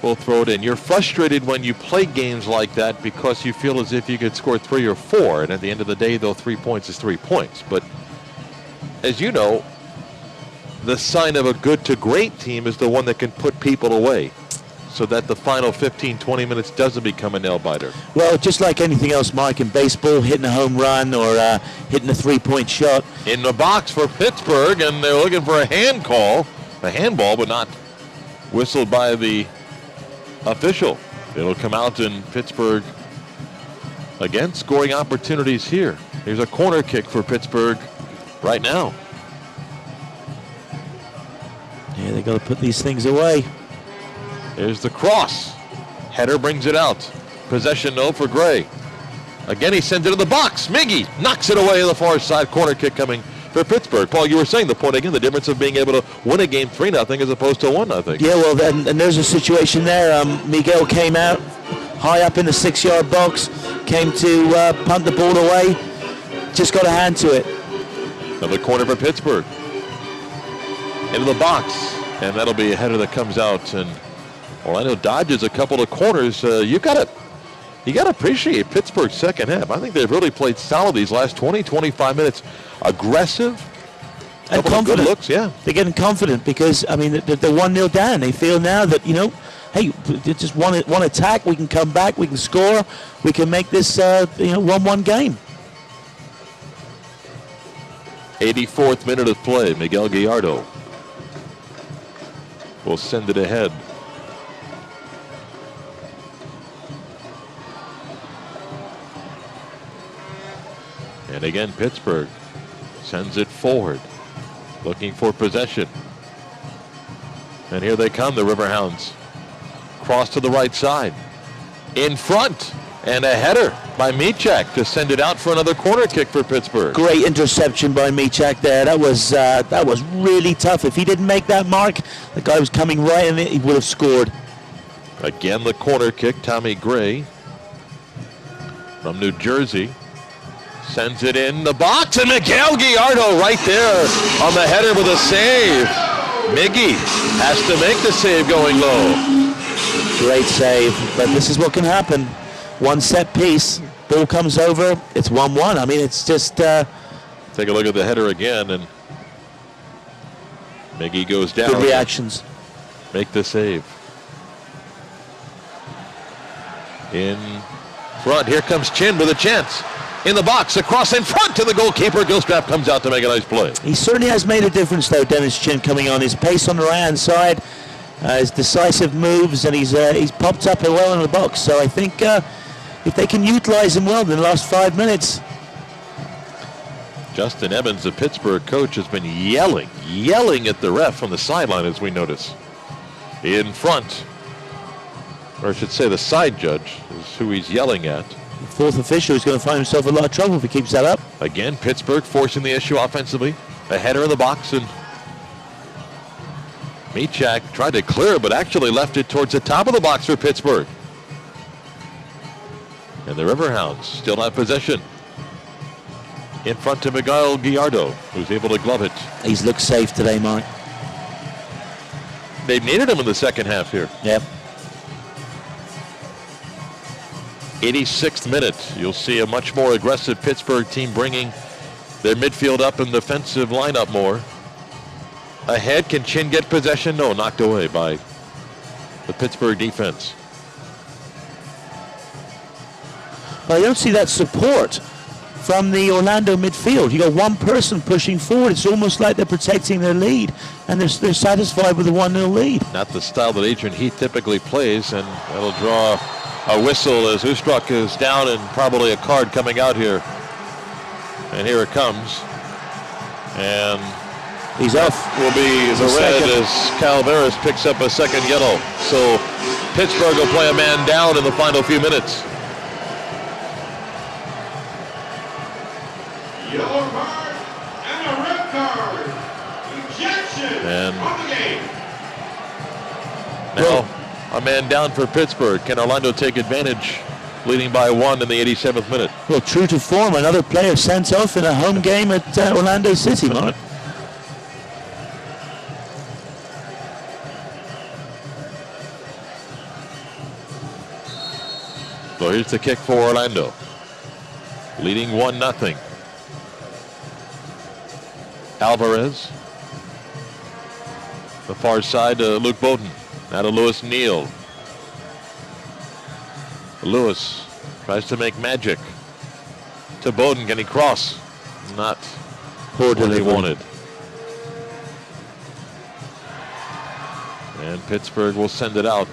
will throw it in. You're frustrated when you play games like that because you feel as if you could score 3 or 4, and at the end of the day, though, 3 points is 3 points. But as you know, the sign of a good to great team is the one that can put people away, so that the final 15, 20 minutes doesn't become a nail-biter. Well, just like anything else, Mike, in baseball, hitting a home run or hitting a 3-point shot. In the box for Pittsburgh, and they're looking for a hand call, a handball, but not whistled by the official. It'll come out, in Pittsburgh again scoring opportunities here. Here's a corner kick for Pittsburgh right now. Yeah, they got to put these things away. There's the cross. Header brings it out. Possession no for Gray. Again, he sends it to the box. Miggy knocks it away on the far side. Corner kick coming for Pittsburgh. Paul, you were saying the point again, the difference of being able to win a game 3-0 as opposed to 1-0. Yeah, well, and there's a situation there. Miguel came out high up in the 6-yard box, came to punt the ball away. Just got a hand to it. Another corner for Pittsburgh. Into the box, and that'll be a header that comes out, and Orlando dodges a couple of corners. You got to appreciate Pittsburgh's second half. I think they've really played solid these last 20, 25 minutes. Aggressive, and confident. Good looks, yeah. They're getting confident because, I mean, they're 1-0 down. They feel now that, hey, just one attack, we can come back, we can score, we can make this, 1-1 game. 84th minute of play. Miguel Gallardo will send it ahead. And again, Pittsburgh Sends it forward. Looking for possession. And here they come, the Riverhounds. Cross to the right side. In front. And a header by Michak to send it out for another corner kick for Pittsburgh. Great interception by Michak there. That was really tough. If he didn't make that mark, the guy was coming right in it, he would have scored. Again, the corner kick, Tommy Gray from New Jersey. Sends it in the box, and Miguel Gallardo right there on the header with a save. Miggy has to make the save going low. Great save, but this is what can happen. One set piece, ball comes over, it's 1-1. I mean, it's just... Take a look at the header again, and Miggy goes down. Good reactions. Make the save. In front, here comes Chin with a chance. In the box, across in front to the goalkeeper. Gilstrap comes out to make a nice play. He certainly has made a difference, though, Dennis Chin coming on. His pace on the right-hand side, his decisive moves, and he's popped up well in the box. So I think if they can utilize him well in the last 5 minutes. Justin Evans, the Pittsburgh coach, has been yelling at the ref on the sideline, as we notice. In front, or I should say the side judge is who he's yelling at. The fourth official is going to find himself in a lot of trouble if he keeps that up. Again, Pittsburgh forcing the issue offensively. A header in the box, and Michak tried to clear, but actually left it towards the top of the box for Pittsburgh. And the Riverhounds still have possession. In front to Miguel Gallardo, who's able to glove it. He's looked safe today, Mike. They've needed him in the second half here. Yep. 86th minute. You'll see a much more aggressive Pittsburgh team bringing their midfield up and defensive lineup more. Ahead, can Chin get possession? No, knocked away by the Pittsburgh defense. Well, I don't see that support from the Orlando midfield. You got one person pushing forward. It's almost like they're protecting their lead, and they're satisfied with the 1-0 lead. Not the style that Adrian Heath typically plays, and that'll draw a whistle as Ustruck is down and probably a card coming out here. And here it comes. And he's off. Will be the red as Calveras picks up a second yellow. So Pittsburgh will play a man down in the final few minutes. Yellow card and a red card. Ejection And on the game. now a man down for Pittsburgh. Can Orlando take advantage? Leading by 1 in the 87th minute. Well, true to form, another player sent off in a home game at Orlando City, Mark. So here's the kick for Orlando. Leading 1-0. Alvarez. The far side to Luke Bowden. Now to Lewis Neal. Lewis tries to make magic. To Bowden, can he cross? Not Poor what he delivery. wanted. And Pittsburgh will send it out.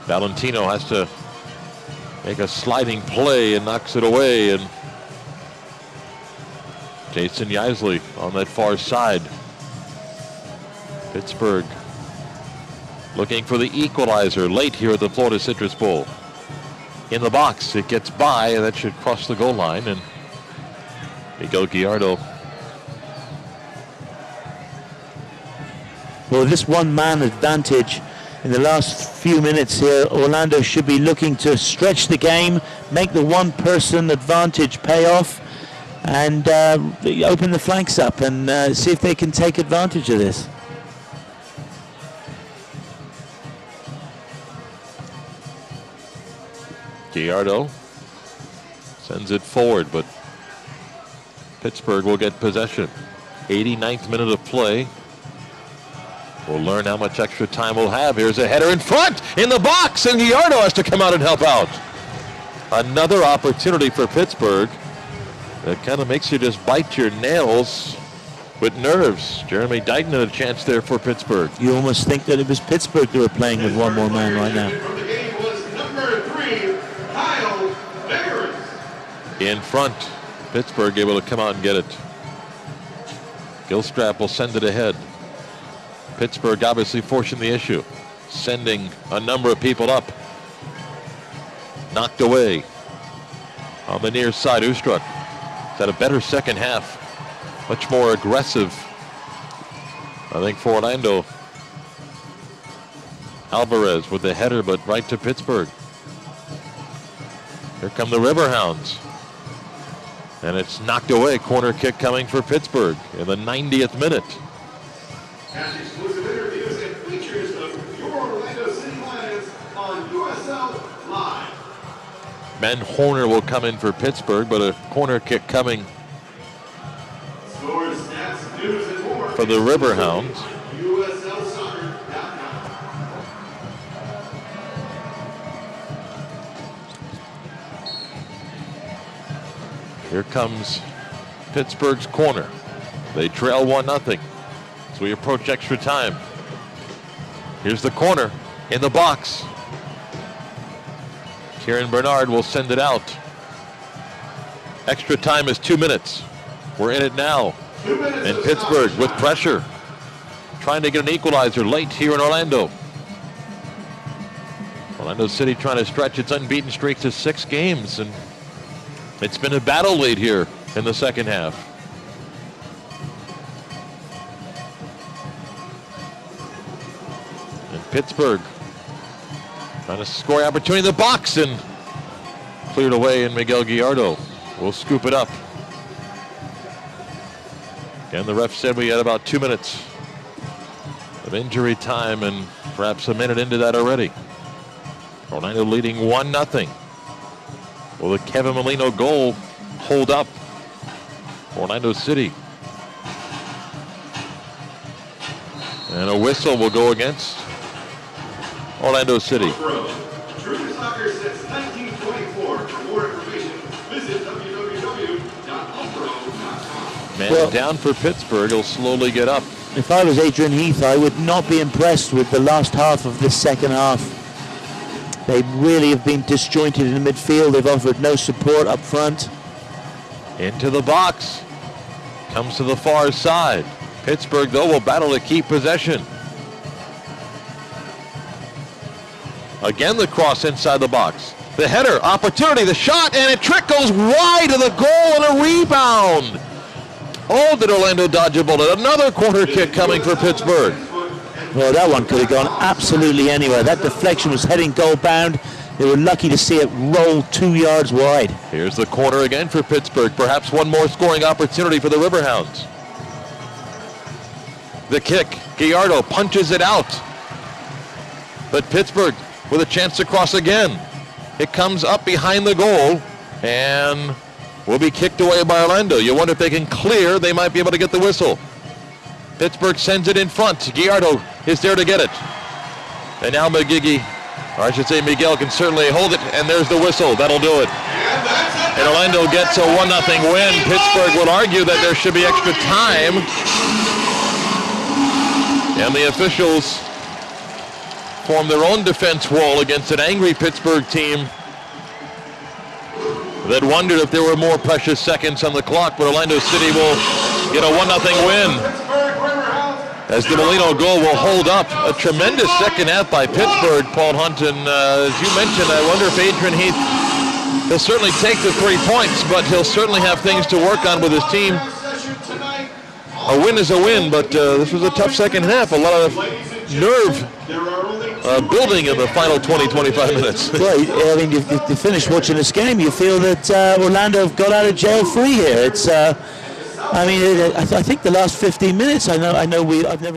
Valentino has to make a sliding play and knocks it away. And Jason Yaisley on that far side. Pittsburgh looking for the equalizer late here at the Florida Citrus Bowl. In the box, it gets by, and that should cross the goal line. And Miguel Gallardo. Well, this one-man advantage in the last few minutes here, Orlando should be looking to stretch the game, make the one-person advantage pay off, and open the flanks up and see if they can take advantage of this. Gallardo sends it forward, but Pittsburgh will get possession. 89th minute of play. We'll learn how much extra time we'll have. Here's a header in front, in the box, and Gallardo has to come out and help out. Another opportunity for Pittsburgh. That kind of makes you just bite your nails with nerves. Jeremy Dighton had a chance there for Pittsburgh. You almost think that it was Pittsburgh that were playing with one more man right now. From the game was number 3, Kyle Beggars. In front, Pittsburgh able to come out and get it. Gilstrap will send it ahead. Pittsburgh obviously forcing the issue, sending a number of people up. Knocked away on the near side. Ustruck had a better second half, much more aggressive, I think, for Orlando. Alvarez with the header, but right to Pittsburgh. Here come the Riverhounds. And it's knocked away. Corner kick coming for Pittsburgh in the 90th minute. Catch exclusive interviews and features of your Orlando City Lions on USL Live. Ben Horner will come in for Pittsburgh, but a corner kick coming Scores, stats, news, and more for the Riverhounds. USLsoccer.com. Here comes Pittsburgh's corner. They trail 1-0 as we approach extra time. Here's the corner in the box. Kieran Bernard will send it out. Extra time is 2 minutes. We're in it now. And Pittsburgh with pressure, trying to get an equalizer late here in Orlando. Orlando City trying to stretch its unbeaten streak to 6 games, and it's been a battle late here in the second half. And Pittsburgh trying to score opportunity in the box, and cleared away, and Miguel Gallardo will scoop it up. And the ref said we had about 2 minutes of injury time, and perhaps a minute into that already. Orlando leading 1-0. Will the Kevin Molino goal hold up Orlando City? And a whistle will go against Orlando City. True soccer since 1924. For more information, visit www.umpro.com. Man down for Pittsburgh. He'll slowly get up. If I was Adrian Heath, I would not be impressed with the last half of this second half. They really have been disjointed in the midfield. They've offered no support up front. Into the box. Comes to the far side. Pittsburgh, though, will battle to keep possession. Again, the cross inside the box. The header, opportunity, the shot, and it trickles wide of the goal and a rebound. Oh, did Orlando dodge a bullet? Another corner kick coming for Pittsburgh. Well, that one could have gone absolutely anywhere. That deflection was heading goal bound. They were lucky to see it roll 2 yards wide. Here's the corner again for Pittsburgh. Perhaps one more scoring opportunity for the Riverhounds. The kick, Gallardo punches it out. But Pittsburgh with a chance to cross again. It comes up behind the goal and will be kicked away by Orlando. You wonder if they can clear, they might be able to get the whistle. Pittsburgh sends it in front. Gallardo is there to get it. And now McGiggy, or I should say Miguel, can certainly hold it, and there's the whistle. That'll do it. And Orlando gets a 1-0 win. Pittsburgh would argue that there should be extra time. And the officials form their own defense wall against an angry Pittsburgh team that wondered if there were more precious seconds on the clock, but Orlando City will get a 1-0 win, as the Molino goal will hold up. A tremendous second half by Pittsburgh, Paul Hunt, and as you mentioned, I wonder if Adrian Heath, he'll certainly take the 3 points, but he'll certainly have things to work on with his team. A win is a win, but this was a tough second half. A lot of nerve building in the final 20-25 minutes. Well, I mean, you finish watching this game, you feel that Orlando have got out of jail free here. It's, I mean, I think the last 15 minutes, I've never